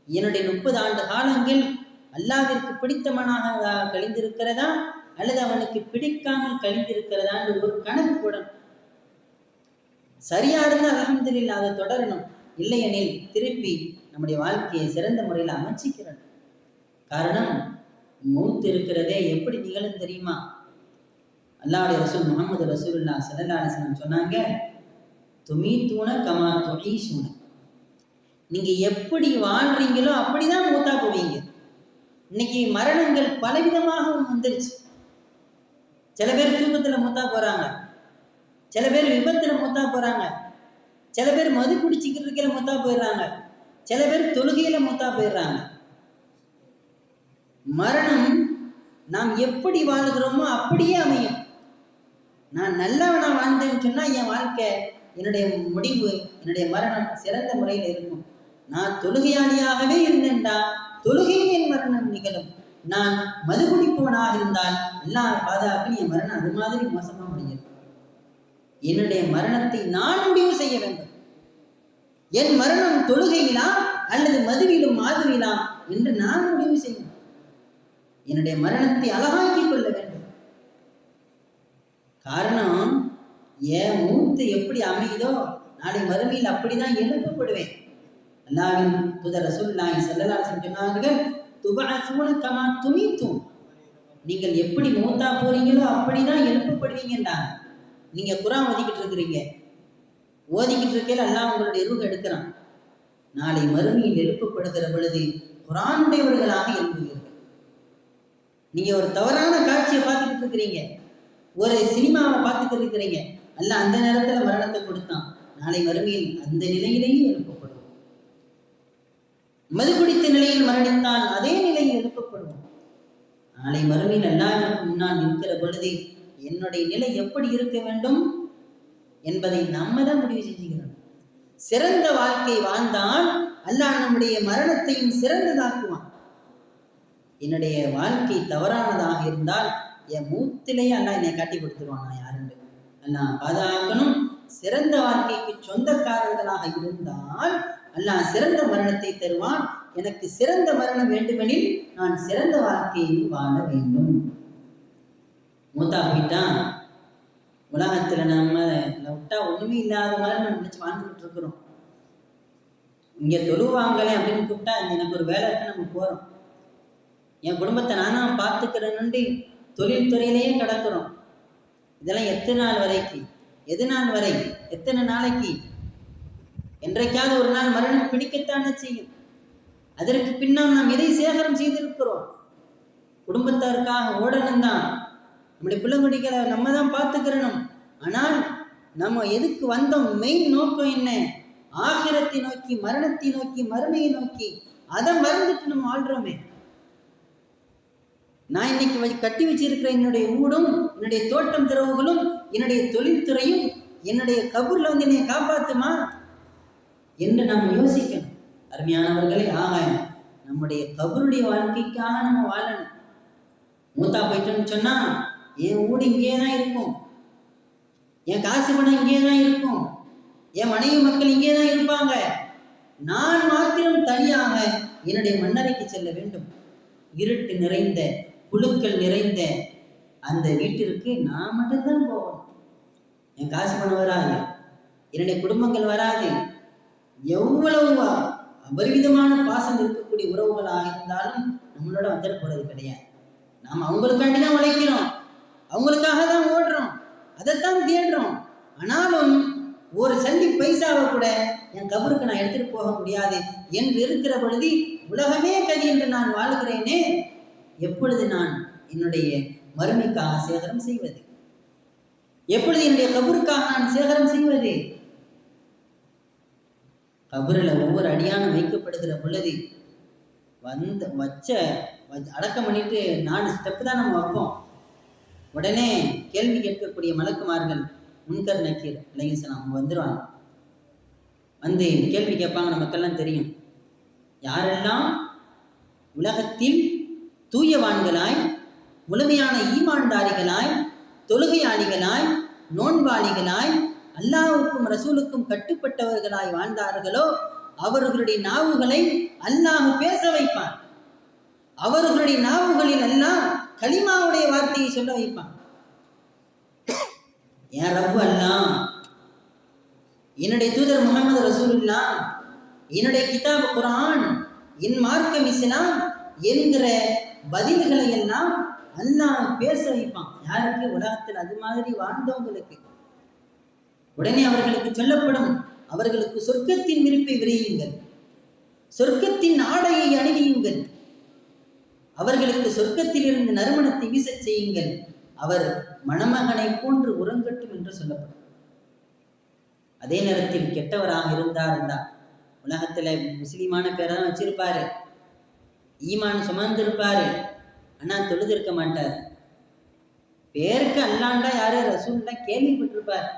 என்னுடைய 30 ஆண்டு காலங்கள் அல்லாஹ்விற்கு பிடித்தவனாக கழிந்திருக்கிறதா அல்லது அவனுக்கு பிடிக்காமல் கழிந்திருக்கிறதான்னு ஒரு கணக்கு போடணும். சரியா இருந்தால் அல்ஹம்துலில்லாஹ் அதை தொடரணும், இல்லையெனில் திருப்பி நம்முடைய வாழ்க்கையை சிறந்த முறையில் அமைச்சிக்கிறோம். காரணம், மௌத் இருக்கிறதே எப்படி நிகழும் தெரியுமா? அல்லாஹ்வுடைய ரசூல் முஹம்மது ரசூலுல்லாஹ் ஸல்லல்லாஹு அலைஹி வஸல்லம் சொன்னாங்க, துமீதூன கமா துஈஷூன. நீங்க எப்படி வாழ்றீங்களோ அப்படிதான் மூத்தா போவீங்க. இன்னைக்கு மரணங்கள் பலவிதமாக வந்துருச்சு. சில பேர் தூக்கத்துல மூத்தா போறாங்க, சில பேர் விபத்துல மூத்தா போறாங்க, சில பேர் மது குடிச்சிக்கிட்டு இருக்கையில மூத்தா போயிடுறாங்க, சில பேர் தொழுகையில மூத்தா போயிடுறாங்க. மரணம் நாம் எப்படி வாழ்கிறோமோ அப்படியே அமையும். நான் நல்லவனா வாழ்ந்தேன்னு சொன்னா என் வாழ்க்கை, என்னுடைய முடிவு, என்னுடைய மரணம் சிறந்த முறையில் இருக்கும். நான் தொழுகையாளியாகவே இருந்தேன்டா, தொழுகையில் என் மரணம் நிகழும். நான் மது குடிப்பவனாக இருந்தால் அல்லாஹ் பாதுகாப்பு என் மரணம் அது மாதிரி மோசமா முடியும். என்னுடைய மரணத்தை நான் முடிவு செய்ய வேண்டும். என் மரணம் தொழுகையிலா அல்லது மதுவிலும் மாதுவிலா என்று நான் முடிவு செய்யணும். என்னுடைய மரணத்தை அழகாக்கிக் கொள்ள வேண்டும். காரணம், என் மூத்து எப்படி அமையுதோ நாளை மறுமையில் அப்படிதான் எழுப்பப்படுவேன். அல்லாஹ்வின் தூதர் ரசூலுல்லாஹி ஸல்லல்லாஹு அலைஹி வஸல்லம் சொன்னார்கள், துபஅஸூன கமா துமீதூன். நீங்கள் எப்படி மூத்தா போறீங்களோ அப்படிதான் எழுப்பப்படுவீங்கன்றாங்க. நீங்க குர்ஆன் ஓதிக்கிட்டு இருக்கிறீங்க, ஓதிக்கிட்டு இருக்கையில அல்லாஹ் உங்களுடைய ரூஹ் எடுக்கிறான். நாளை மறுமையில் எழுப்பப்படுகிற பொழுது குர்ஆனுடையவர்களாக எழுப்புவீர்கள். நீங்க ஒரு தவறான காட்சியை பார்த்துக்கிட்டு இருக்கிறீங்க, ஒரு சினிமாவை பார்த்துக்கிட்டு இருக்கிறீங்க, அல்லாஹ் அந்த நேரத்துல மரணத்தை கொடுத்தான். நாளை மறுமையில் அந்த நிலையிலேயே எழுப்பப்படுவோம். மது குடித்த நிலையில் மரணித்தால் அதே நிலையில் எழுப்பப்படுவோம். நாளை மறுமையில் அல்லாஹ்விற்கு முன்னால் இருக்கிற பொழுது என்னுடைய நிலை எப்படி இருக்க வேண்டும் என்பதை நம்ம தான் முடிவு செஞ்சுக்கிறோம். சிறந்த வாழ்க்கை வாழ்ந்தால் அல்லாஹ் நம்முடைய மரணத்தையும் சிறந்ததாக்குவான். என்னுடைய வாழ்க்கை தவறானதாக இருந்தால் என் மூத்திலேயே அல்லாஹ் என்னை காட்டி கொடுத்துருவான் நான் யாருன்னு. அல்லாஹ் பாதுகாக்கணும். சிறந்த வாழ்க்கைக்கு சொந்தக்காரர்களாக இருந்தால் அல்லாஹ் சிறந்த மரணத்தை தருவான். எனக்கு சிறந்த மரணம் வேண்டுமெனில் நான் சிறந்த வாழ்க்கையை வாழ வேண்டும். மூத்தா போயிட்டான், உலகத்துல நம்ம விட்டா ஒண்ணுமே இல்லாத மாதிரி நம்ம நினைச்சு வாழ்ந்துகிட்டு இருக்கிறோம். இங்க தொழுவாங்களே அப்படின்னு கூப்பிட்டா எனக்கு ஒரு வேலை இருக்கு, நம்ம போறோம். என் குடும்பத்தை நானா பார்த்துக்கிறேன்னு தொழில் துறையிலேயே கிடக்கிறோம். இதெல்லாம் எத்தனை நாள் வரைக்கு, எது நாள் வரை, எத்தனை நாளைக்கு? என்றைக்காவது ஒரு நாள் மரணம் பிடிக்கத்தானே செய்யும். அதற்கு பின்னால் நாம் எதை சேகரம் செய்திருக்கிறோம்? குடும்பத்தாருக்காக ஓடணும் தான், நம்முடைய பிள்ளைங்குடிகளை நம்ம தான் பார்த்துக்கிறணும். ஆனால் நம்ம எதுக்கு வந்தோம்? மெயின் நோக்கம் என்ன? ஆகிரத்தை நோக்கி, மரணத்தை நோக்கி, மறுமையை நோக்கி. அதை மறந்துட்டு நம்ம ஆள்றோமே. நான் இன்னைக்கு கட்டி வச்சிருக்கிற என்னுடைய ஊடும், என்னுடைய தோட்டம் திறவுகளும், என்னுடைய தொழில்துறையும் என்னுடைய கபூர்ல என்னை காப்பாத்துமா என்று நாம் யோசிக்கணும். அருமையானவர்களே, நம்முடைய கபருடைய வாழ்க்கைக்காக நம்ம வாழணும். மூத்தா போயிட்டோம்னு சொன்னா என் ஊடு இங்கே தான் இருக்கும், என் காசு பணம் இங்கே தான் இருக்கும், என் மனைவி மக்கள் இங்கே தான் இருப்பாங்க. நான் மாத்திரம் தனியாக என்னுடைய மண்ணறைக்கு செல்ல வேண்டும். இருட்டு நிறைந்த, புழுக்கள் நிறைந்த அந்த வீட்டிற்கு நான் மட்டும்தான் போகணும். என் காசு பணம் வராது, என்னுடைய குடும்பங்கள் வராது. எவ்வளவு அபரிவிதமான பாசம் இருக்கக்கூடிய உறவுகளாக இருந்தாலும் நம்மளோட வந்துட போறது கிடையாது. நாம் அவங்களுக்காண்டி தான் உழைக்கிறோம், அவங்களுக்காக தான் ஓடுறோம், அதைத்தான் தேடுறோம். ஆனாலும் ஒரு சல்லி பைசாவை கூட என் கபருக்கு நான் எடுத்துட்டு போக முடியாது என்று இருக்கிற பொழுது உலகமே கதி என்று நான் வாழ்கிறேனே, எப்பொழுது நான் என்னுடைய மறுமைக்காக சேகரம் செய்வது? எப்பொழுது என்னுடைய கபருக்காக நான் சேகரம் செய்வது? கபரில் ஒவ்வொரு அடியானும் வைக்கப்படுகிற பொழுது அடக்கம் பண்ணிட்டு 4 ஸ்டெப்பு தான் நம்ம வைப்போம். உடனே கேள்வி கேட்கக்கூடிய மலக்குமார்கள் முன்கர் நக்கீர் அலைஹிஸ்ஸலாம் அவங்க வந்துடுவாங்க. வந்து கேள்வி கேட்பாங்க. நமக்கெல்லாம் தெரியும் யாரெல்லாம் உலகத்தில் தூயவான்களாய், முழுமையான ஈமான்தாரிகளாய், தொழுகையாளிகளாய், நோன்பாளிகளாய், அல்லாஹ்வுக்கும் ரசூலுக்கும் கட்டுப்பட்டவர்களாய் வாழ்ந்தார்களோ அவர்களுடைய நாவுகளை அல்லாஹ் பேச வைப்பான். அவர்களுடைய நாவுகளில் அல்லாஹ் கலிமாவுடைய வார்த்தையை சொல்ல வைப்பான். என் ரப்பு அல்லாஹ், என்னுடைய தூதர் முஹம்மது ரசூலுல்லாஹ், என்னுடைய கிதாப் குர்ஆன், என் மார்க்கம் இஸ்லாம் என்கிற பதில்களை எல்லாம் அல்லாஹ் பேச வைப்பான். யாருக்கு? உலகத்தில் அது மாதிரி வாழ்ந்தவங்களுக்கு. உடனே அவர்களுக்கு சொல்லப்படும், அவர்களுக்கு சொர்க்கத்தின் விருப்பை விரையுங்கள், சொர்க்கத்தின் ஆடையை அணிவியுங்கள், அவர்களுக்கு சொர்க்கத்தில் இருந்து நறுமணத்தை வீசச் செய்யுங்கள், அவர் மணமகனை போன்று உறங்கட்டும் என்று சொல்லப்படும். அதே நேரத்தில் கெட்டவராக இருந்தார் உலகத்துல முஸ்லிமான பேரை தான் வச்சிருப்பாரு, ஈமான் சுமந்திருப்பாரு, ஆனா தொழுதிருக்க மாட்டார். பேருக்கு அல்லாண்டா யாரு ரசூல்லா கேள்விப்பட்டிருப்பார்,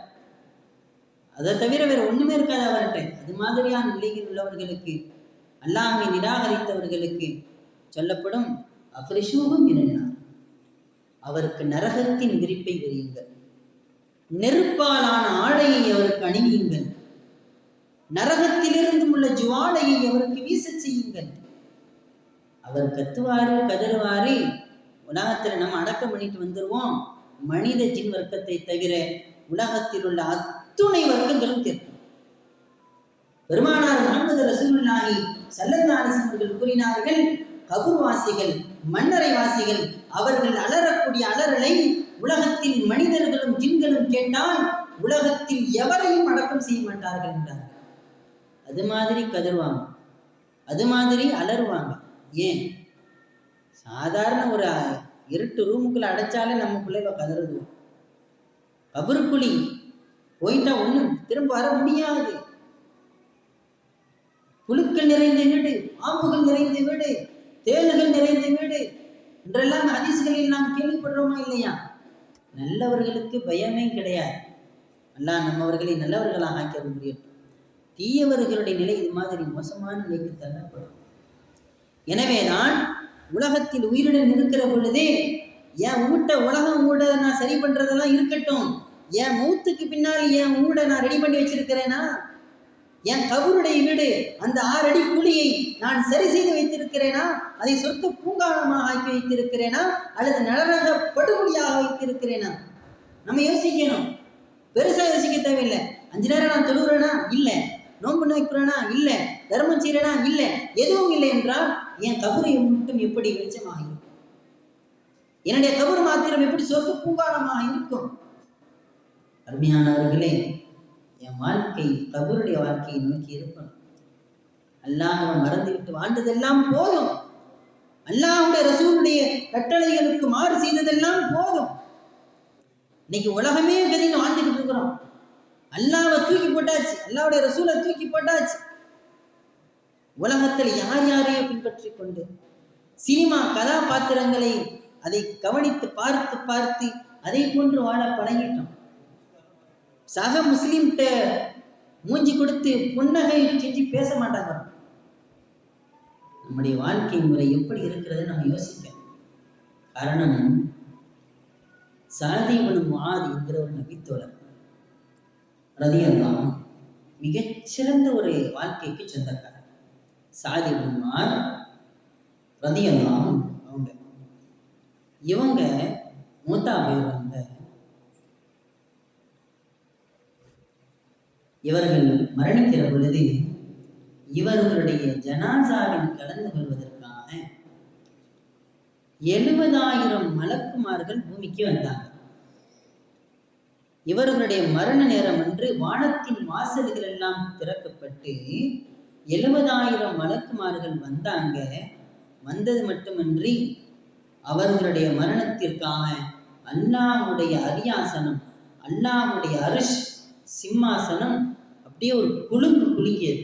அதை தவிர வேற ஒண்ணுமே இருக்காது அவர்கிட்ட. அது மாதிரியான நிலையில் உள்ளவர்களுக்கு, அல்லாஹ்வை நிராகரித்தவர்களுக்கு சொல்லப்படும் அஃப்ரிஷூஹும் மினன்னார், அவருக்கு நரகத்தின் விரிப்பை விரியுங்கள், நெருப்பாலான ஆடையை அவருக்கு அணிவியுங்கள், நரகத்திலிருந்து உள்ள ஜுவாலையை அவருக்கு வீச செய்யுங்கள். அவர் கத்துவாரு, கதறுவாரு. உலகத்துல நம்ம அடக்கம் பண்ணிட்டு வந்துருவோம். மனித ஜின் வர்க்கத்தை தவிர உலகத்தில் உள்ள அத்துணை வர்க்கங்களும் கேட்கும். பெருமானார் முஹம்மது ரசூலுல்லாஹி ஸல்லல்லாஹு அலைஹி வஸல்லம் கூறினார்கள், கபூர்வாசிகள், மன்னரை வாசிகள், அவர்கள் அலறக்கூடிய அலறலை உலகத்தில் மனிதர்களும் ஜின்களும் கேட்டால் உலகத்தில் எவரையும் அடக்கம் செய்ய மாட்டார்கள் என்றார்கள். அது மாதிரி கதறுவாங்க, அது மாதிரி அலறுவாங்க. ஏன்? சாதாரண ஒரு இருட்டு ரூமுக்குள்ள அடைச்சாலே நம்ம பிள்ளைல கதறுவோம். கபருக்குழி போயிட்டா ஒண்ணும் திரும்ப வர முடியாது. புழுக்கள் நிறைந்த வீடு, பாம்புகள் நிறைந்த வீடு, தேள்கள் நிறைந்த வீடு என்றெல்லாம் ஹதீஸ்களில் நாம் கேள்விப்படுறோமா இல்லையா? நல்லவர்களுக்கு பயமே கிடையாது. அல்லாஹ் நம்மவர்களை நல்லவர்களாக ஆக்க முடியும். தீயவர்களுடைய நிலை இது மாதிரி மோசமான நிலைக்கு தள்ளப்படும். எனவே நான் உலகத்தில் உயிருடன் இருக்கிற பொழுதே என் வீட்டை உலகம் ஊட நான் சரி பண்றதெல்லாம் இருக்கட்டும், என் மௌத்துக்கு பின்னால் என் ஊட நான் ரெடி பண்ணி வச்சிருக்கிறேனா, என் கபருடைய வீடு அந்த 6 அடி குழியை நான் சரி செய்து வைத்திருக்கிறேனா, அதை சொர்க்க பூங்காவனமாக ஆக்கி வைத்திருக்கிறேனா, அல்லது நரக படுகொலியாக வைத்திருக்கிறேனா? நம்ம யோசிக்கணும். பெருசா யோசிக்க தேவையில்லை. 5 நேரம் நான் தொழுகிறேனா? இல்லை. நோன்பு நோக்கிறேனா? இல்லை. தர்மம் செய்யறேனா? இல்லை. எதுவும் இல்லை என்றால் என் கபரை மட்டும் எப்படி வெளிச்சமாக இருக்கும்? என்னுடைய கபர் மாத்திரம் எப்படி சொர்க்க பூங்காவனமாக இருக்கும்? அருமையானவர்களே, என் வாழ்க்கை கபருடைய வாழ்க்கையை நோக்கி இருக்கணும். அல்லாஹ்வை மறந்துவிட்டு வாழ்ந்ததெல்லாம் போதும். அல்லாஹ்வுடைய ரசூலுடைய கட்டளைகளுக்கு மாறு செய்ததெல்லாம் போதும். இன்னைக்கு உலகமே கதின்னு வாழ்ந்துக்கிட்டு இருக்கிறோம். அல்லாஹ்வை தூக்கி போட்டாச்சு, அல்லாஹ்வுடைய ரசூலை தூக்கி போட்டாச்சு. உலகத்தில் யார் யாரையோ பின்பற்றி கொண்டு சினிமா கதாபாத்திரங்களை அதை கவனித்து பார்த்து பார்த்து அதை போன்று வாழ பழகிட்டோம். சக முஸ்லிம்கிட்ட மூஞ்சி கொடுத்து புன்னகை செஞ்சு பேச மாட்டாங்க. நம்முடைய வாழ்க்கை முறை எப்படி இருக்கிறது நம்ம யோசிக்க. காரணம், சாதி இப்னு முஆத் என்கிற ஒரு நபித்தோழர் ரலியல்லாஹு மிகச்சிறந்த ஒரு வாழ்க்கைக்கு சொந்தக்காரர். சாதி இப்னு முஆத் ரலியல்லாஹு இவங்க மூத்தா போயிருவாங்க. இவர்கள் மரணிக்கிற பொழுது இவர்களுடைய ஜனாசாவில் கலந்து கொள்வதற்காக 70,000 மலக்குமார்கள் பூமிக்கு வந்தாங்க. இவர்களுடைய மரண நேரம் அன்று வானத்தின் வாசல்கள் எல்லாம் திறக்கப்பட்டு 70,000 மலக்குமார்கள் வந்தாங்க. வந்தது மட்டுமின்றி அவர்களுடைய மரணத்திற்காக அல்லாஹ்வுடைய அரியாசனம், அல்லாஹ்வுடைய அரிஷ் சிம்மாசனம் அப்படியே ஒரு குலுங்கியது.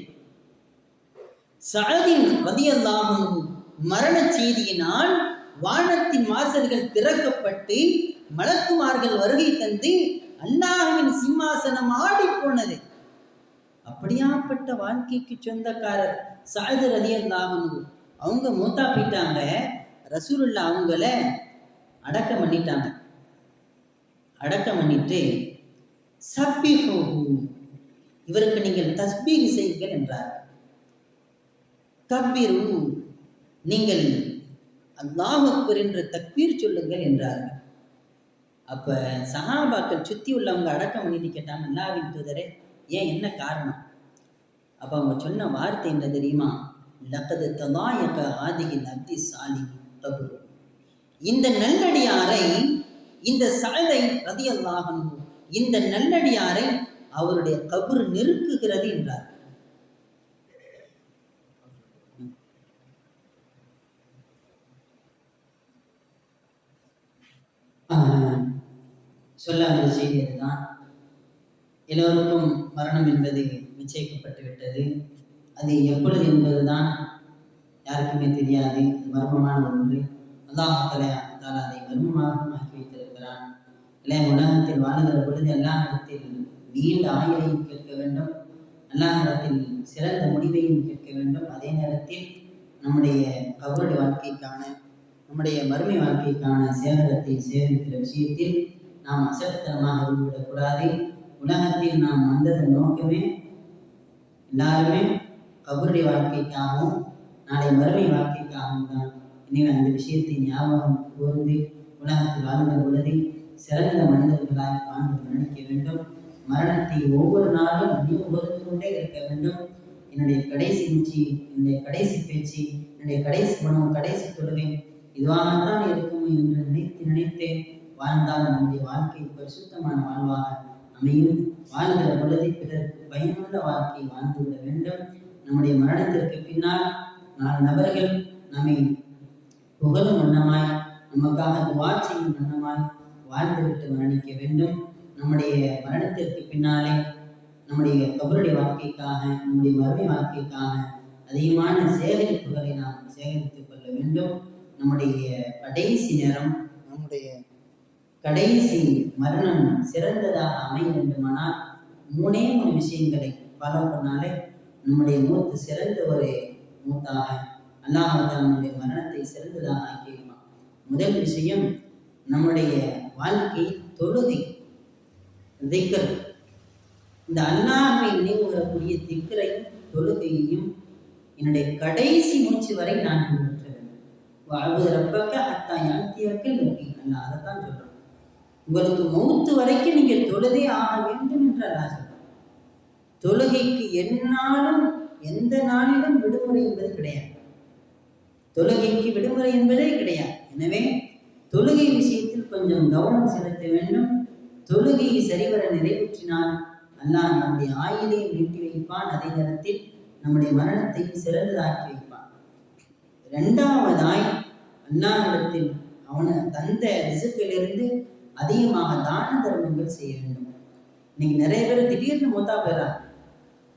சஅதின் ரலியல்லாஹு அன்ஹு மரண செய்தியினால் வானத்தின் வாசல்கள் திறக்கப்பட்டு மலக்குமார்கள் வருகை தந்து அல்லாஹ்வின் சிம்மாசனம் ஆடி போனது. அப்படியாப்பட்ட வாழ்க்கைக்கு சொந்தக்காரர் சஅத் ரலியல்லாஹு அன்ஹு. அவங்க மூத்தா போயிட்டாங்க. ரசூலுல்லாஹ் அவங்கள அடக்கம் பண்ணிட்டாங்க. அடக்கம் பண்ணிட்டு சப்பிஹூஹு, இவருக்கு நீங்கள் தஸ்பீஹ் செய்யுங்கள் என்றார். கப்பீரு, நீங்கள் அல்லாஹ் அக்பர் என்ற தக்பீர் சொல்லுங்கள் என்றார்கள். அப்ப சஹாபாக்கள் சுத்தி உள்ளவங்க அடக்கம் பண்ணிட்டு கேட்டாங்க, அல்லாஹ்வின் தூதரே, ஏன், என்ன காரணம்? அப்ப அவங்க சொன்ன வார்த்தை என்ன தெரியுமா? லக்கது தலாயக ஆதிகில் அப்தி சாலிஹ் கப்ரு, இந்த நல்லடியாரை, இந்த சஅதை ரலியல்லாஹு அன்ஹு, இந்த நல்லடியாரை அவருடைய கபர் நெருக்குகிறது என்றார். சொல்ல அந்த செய்தி அதுதான். எல்லோருக்கும் மரணம் என்பது நிச்சயிக்கப்பட்டு விட்டது. அது எப்பொழுது என்பதுதான் யாருக்குமே தெரியாது. மர்மமான ஒன்று. அல்லாஹ் தஆலா அதை மர்மமாக ஆக்கி வைத்திருக்கிறான். இல்லை, உலகத்தில் வாழுகிற பொழுது அல்லாஹ்விடத்தில் நீண்ட ஆயுளையும் கேட்க வேண்டும், அல்லாஹ்விடத்தில் சிறந்த முடிவையும் கேட்க வேண்டும். அதே நேரத்தில் நம்முடைய கபருடைய வாழ்க்கைக்கான, நம்முடைய மறுமை வாழ்க்கைக்கான சேகரத்தை சேகரிக்கிற விஷயத்தில் நாம் அசட்டுத்தனமாக விடக்கூடாது. உலகத்தில் நாம் வந்ததன் நோக்கமே எல்லாருமே கபருடைய வாழ்க்கைக்காகவும் நாளை மறுமை வாழ்க்கைக்காகவும் தான். எனவே அந்த விஷயத்தை ஞாபகம் கூர்ந்து உலகத்தில் வாழ்ந்த பொழுது சிறந்த மனிதர்களாக வாழ்ந்து நினைக்க வேண்டும். மரணத்தை ஒவ்வொரு நாளும் நினைவு கொண்டே இருக்க வேண்டும். என்னுடைய கடைசி மூச்சு, என்னுடைய கடைசி பேச்சு, என்னுடைய கடைசி உணவு, கடைசி தொழுகை இதுவாகத்தான் இருக்கும் என்று நினைத்து வாழ்ந்தால் நம்முடைய வாழ்க்கை பரிசுத்தமான வாழ்வாக அமையும். வாழ்கிற பொழுது பிறருக்கு பயனுள்ள வாழ்க்கை வாழ்ந்துவிட வேண்டும். நம்முடைய மரணத்திற்கு பின்னால் 4 நபர்கள் நம்மை புகழும் வண்ணமாய், நமக்காக துஆ செய்யும் வண்ணமாய் வாழ்ந்துவிட்டு மரணிக்க வேண்டும். நம்முடைய மரணத்திற்கு பின்னாலே நம்முடைய கபருடைய வாழ்க்கைக்காக, நம்முடைய மறுமை வாழ்க்கைக்காக அதிகமான சேகரிப்புகளை நாம் சேகரித்துக் கொள்ள வேண்டும். நம்முடைய கடைசி நேரம், நம்முடைய கடைசி மரணம் சிறந்ததாக அமைய வேண்டுமானால் 3 விஷயங்களை ஃபாலோ பண்ணாலே நம்முடைய மூத்து சிறந்த ஒரு மூத்தாக அல்லாஹ் நம்முடைய மரணத்தை சிறந்ததாக ஆக்கியிருப்பான். முதல் விஷயம், நம்முடைய வாழ்க்கை தொழுகை, திக்ர். இந்த அல்லாஹ்வை நினைவுகூரக்கூடிய திக்ரையும் தொழுகையையும் என்னுடைய கடைசி மூச்சு வரை நான் பின்பற்ற வேண்டும். வஅபுது ரப்பக ஹத்தா யஅதியக்கல் யகீன். அல்லாஹ் அதைத்தான் சொல்றோம். உங்களுக்கு மௌத்து வரைக்கும் நீங்க தொழுதே ஆக வேண்டும் என்று அல்லாஹ் சொல்றான். தொழுகைக்கு எந்நாளும் எந்த நாளிலும் விடுமுறை என்பது கிடையாது. தொழுகைக்கு விடுமுறை என்பதே கிடையாது. எனவே தொழுகை விஷயத்தில் கொஞ்சம் கவனம் செலுத்த வேண்டும். தொழுகையை சரிவர நிறைவேற்றினால் அல்லாஹ் நம்முடைய ஆயுளை நீட்டி வைப்பான். அதே நேரத்தில் நம்முடைய மரணத்தை சிறந்ததாக்கி வைப்பான். 2வதாய், அல்லாஹ்விடத்தில் அவனை தந்த ரிசுக்கிலிருந்து அதிகமாக தான தர்மங்கள் செய்ய வேண்டும். இன்னைக்கு நிறைய பேர் திடீர்னு மூத்தா போயிடறாங்க.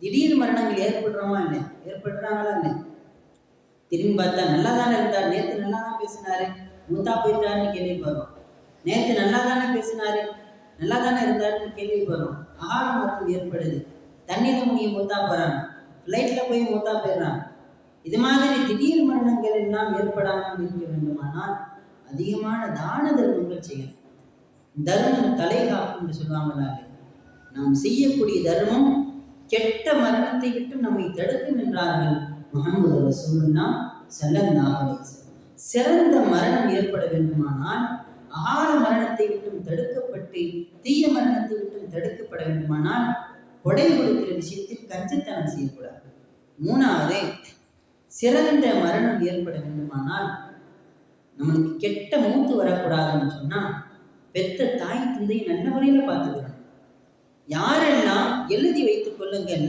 திடீர் மரணங்கள் ஏற்படுறோமா இல்லை, ஏற்படுறாங்களா இல்லை? திரும்பி பார்த்தா நல்லா தானே இருந்தார், நேற்று நல்லா தான் பேசினாரு, மூத்தா போயிட்டாருன்னு கேள்விப்படுறோம். நேற்று நல்லா தானே பேசினாரு, நல்லா தானே இருந்தாருன்னு கேள்விப்படுறோம். ஆகார மரணம் ஏற்படுது. தண்ணியில முங்கி மூத்தா போறாங்க, ஃப்ளைட்ல போய் மூத்தா போயிடுறாங்க. இது மாதிரி திடீர் மரணங்கள் எல்லாம் ஏற்படாமல் இருக்க வேண்டுமானால் அதிகமான தான தர்மங்கள் செய்யணும். தர்மம் தலைகாக்கும் என்று சொல்லுவாங்களா? நாம் செய்யக்கூடிய தர்மம் கெட்ட மரணத்தை விட்டு நம்மை தடுக்கும் என்றார்கள் முஹம்மது ரசூலுல்லாஹ் ஸல்லல்லாஹு அலைஹி வஸல்லம். சிறந்த மரணம் ஏற்பட வேண்டுமானால், அகால மரணத்தை விட்டும் தடுக்கப்பட்டு தீய மரணத்தை விட்டும் தடுக்கப்பட வேண்டுமானால் கொடை கொடுக்கிற விஷயத்தில் கஞ்சத்தனம் செய்யக்கூடாது. 3வது, சிறந்த மரணம் ஏற்பட வேண்டுமானால், நம்மளுக்கு கெட்ட மூத்து வரக்கூடாதுன்னு சொன்னா பெத்த தாய் தந்தையை நல்ல முறையில பார்த்துக்கிறோம். யாரெல்லாம் எழுதி வைத்துக் கொள்ளுங்கள்,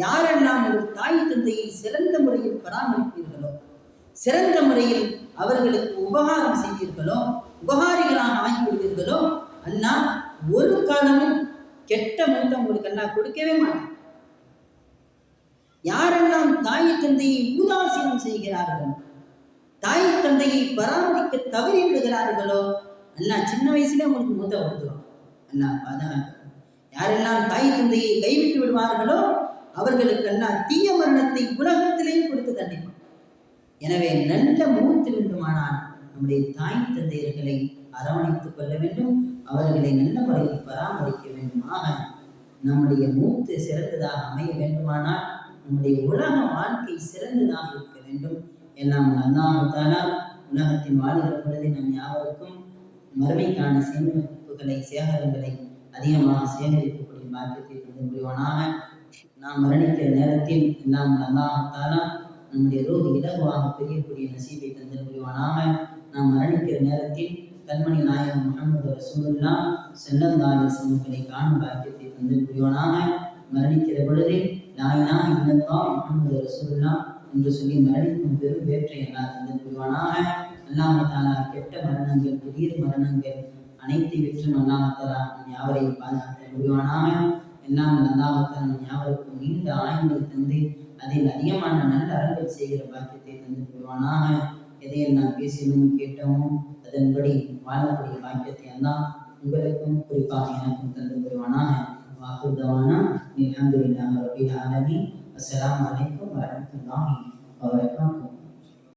யாரெல்லாம் ஒரு தாய் தந்தையை சிறந்த முறையில் பராமரிப்பீர்களோ, சிறந்த முறையில் அவர்களுக்கு உபகாரம் செய்தீர்களோ, உபகாரிகளாக ஆகிவிடுவீர்களோ, அல்லாஹ் ஒரு காலமும் கெட்ட மூட்டை உங்களுக்கு அல்லாஹ் கொடுக்கவே மாட்டான். யாரெல்லாம் தாய் தந்தையை உதாசீனம் செய்கிறார்களோ, தாய் தந்தையை பராமரிக்க தவறி விடுகிறார்களோ, அல்லாஹ் சின்ன வயசுல உங்களுக்கு மூத்த கொடுத்துரும். அல்லாஹ் பாதுகாக்க. யாரெல்லாம் தாய் தந்தையை கைவிட்டு விடுவார்களோ அவர்களுக்கெல்லாம் தீய மரணத்தை உலகத்திலேயே கொடுத்து தண்டிப்பான். எனவே நல்ல மூத்து வேண்டுமானால் நம்முடைய தாய் தந்தையர்களை அரவணைத்துக் கொள்ள வேண்டும், அவர்களை நல்ல முறையில் பராமரிக்க வேண்டுமாக. நம்முடைய மூத்து சிறந்ததாக அமைய வேண்டுமானால் நம்முடைய உலக வாழ்க்கை சிறந்ததாக இருக்க வேண்டும். எல்லாம் அல்லாஹ் தஆலா உலகத்தின் வாழ்கிற பொழுது நம் யாவருக்கும் மறுமைக்கான சேமிப்புகளை சேகரங்களை அதிகமாக சேகரிக்கக்கூடிய பாக்கியத்தை தந்து முடிவானாக. நாம் மரணிக்கிற நேரத்தில் எல்லாம் அல்லாஹ் தஆலா நம்முடைய ரோகு இலகுவாக பெரியக்கூடிய நசீபை தந்து முடிவானாக. நாம் மரணிக்கிற நேரத்தில் கண்மணி நாயகம் முஹம்மது ரசூலுல்லாஹ் ஸல்லல்லாஹு அலைஹி வஸல்லம் காணும் பாக்கியத்தை தந்து முடிவானாக. மரணிக்கிற பொழுது லா இலாஹ இல்லல்லாஹ் முஹம்மது ரசூலுல்லாஹ் என்று சொல்லி மரணிக்கும் பெரும் வேற்றை எல்லாம் தந்து முடிவானாக. அல்லாஹ் தஆலா கெட்ட மரணங்கள், திடீர் மரணங்கள் அனைத்தை விற்றும் அல்லாஹ் தஆலா நம் யாவரையும் பாதுகாக்க முடிவானாக. எல்லாம் அல்லாஹ் தஆலா நம் யாவருக்கும் நீண்ட ஆயுள் தந்து அதில் அதிகமான நல்ல அறங்கள் செய்கிற பாக்கியத்தை தந்து முடிவானாக. எதையெல்லாம் பேசினோம் கேட்டோமோ அதன்படி வாழக்கூடிய பாக்கியத்தை எல்லாம் உங்களுக்கும் குறிப்பாக எனக்கும் தந்து முடிவானாக. வாக்குர் தவானா அல்ஹம்துலில்லாஹி ரப்பில் ஆலமீன். அஸ்ஸலாமு அலைக்கும் வரஹ்மத்துல்லாஹி வபரகாத்துஹு.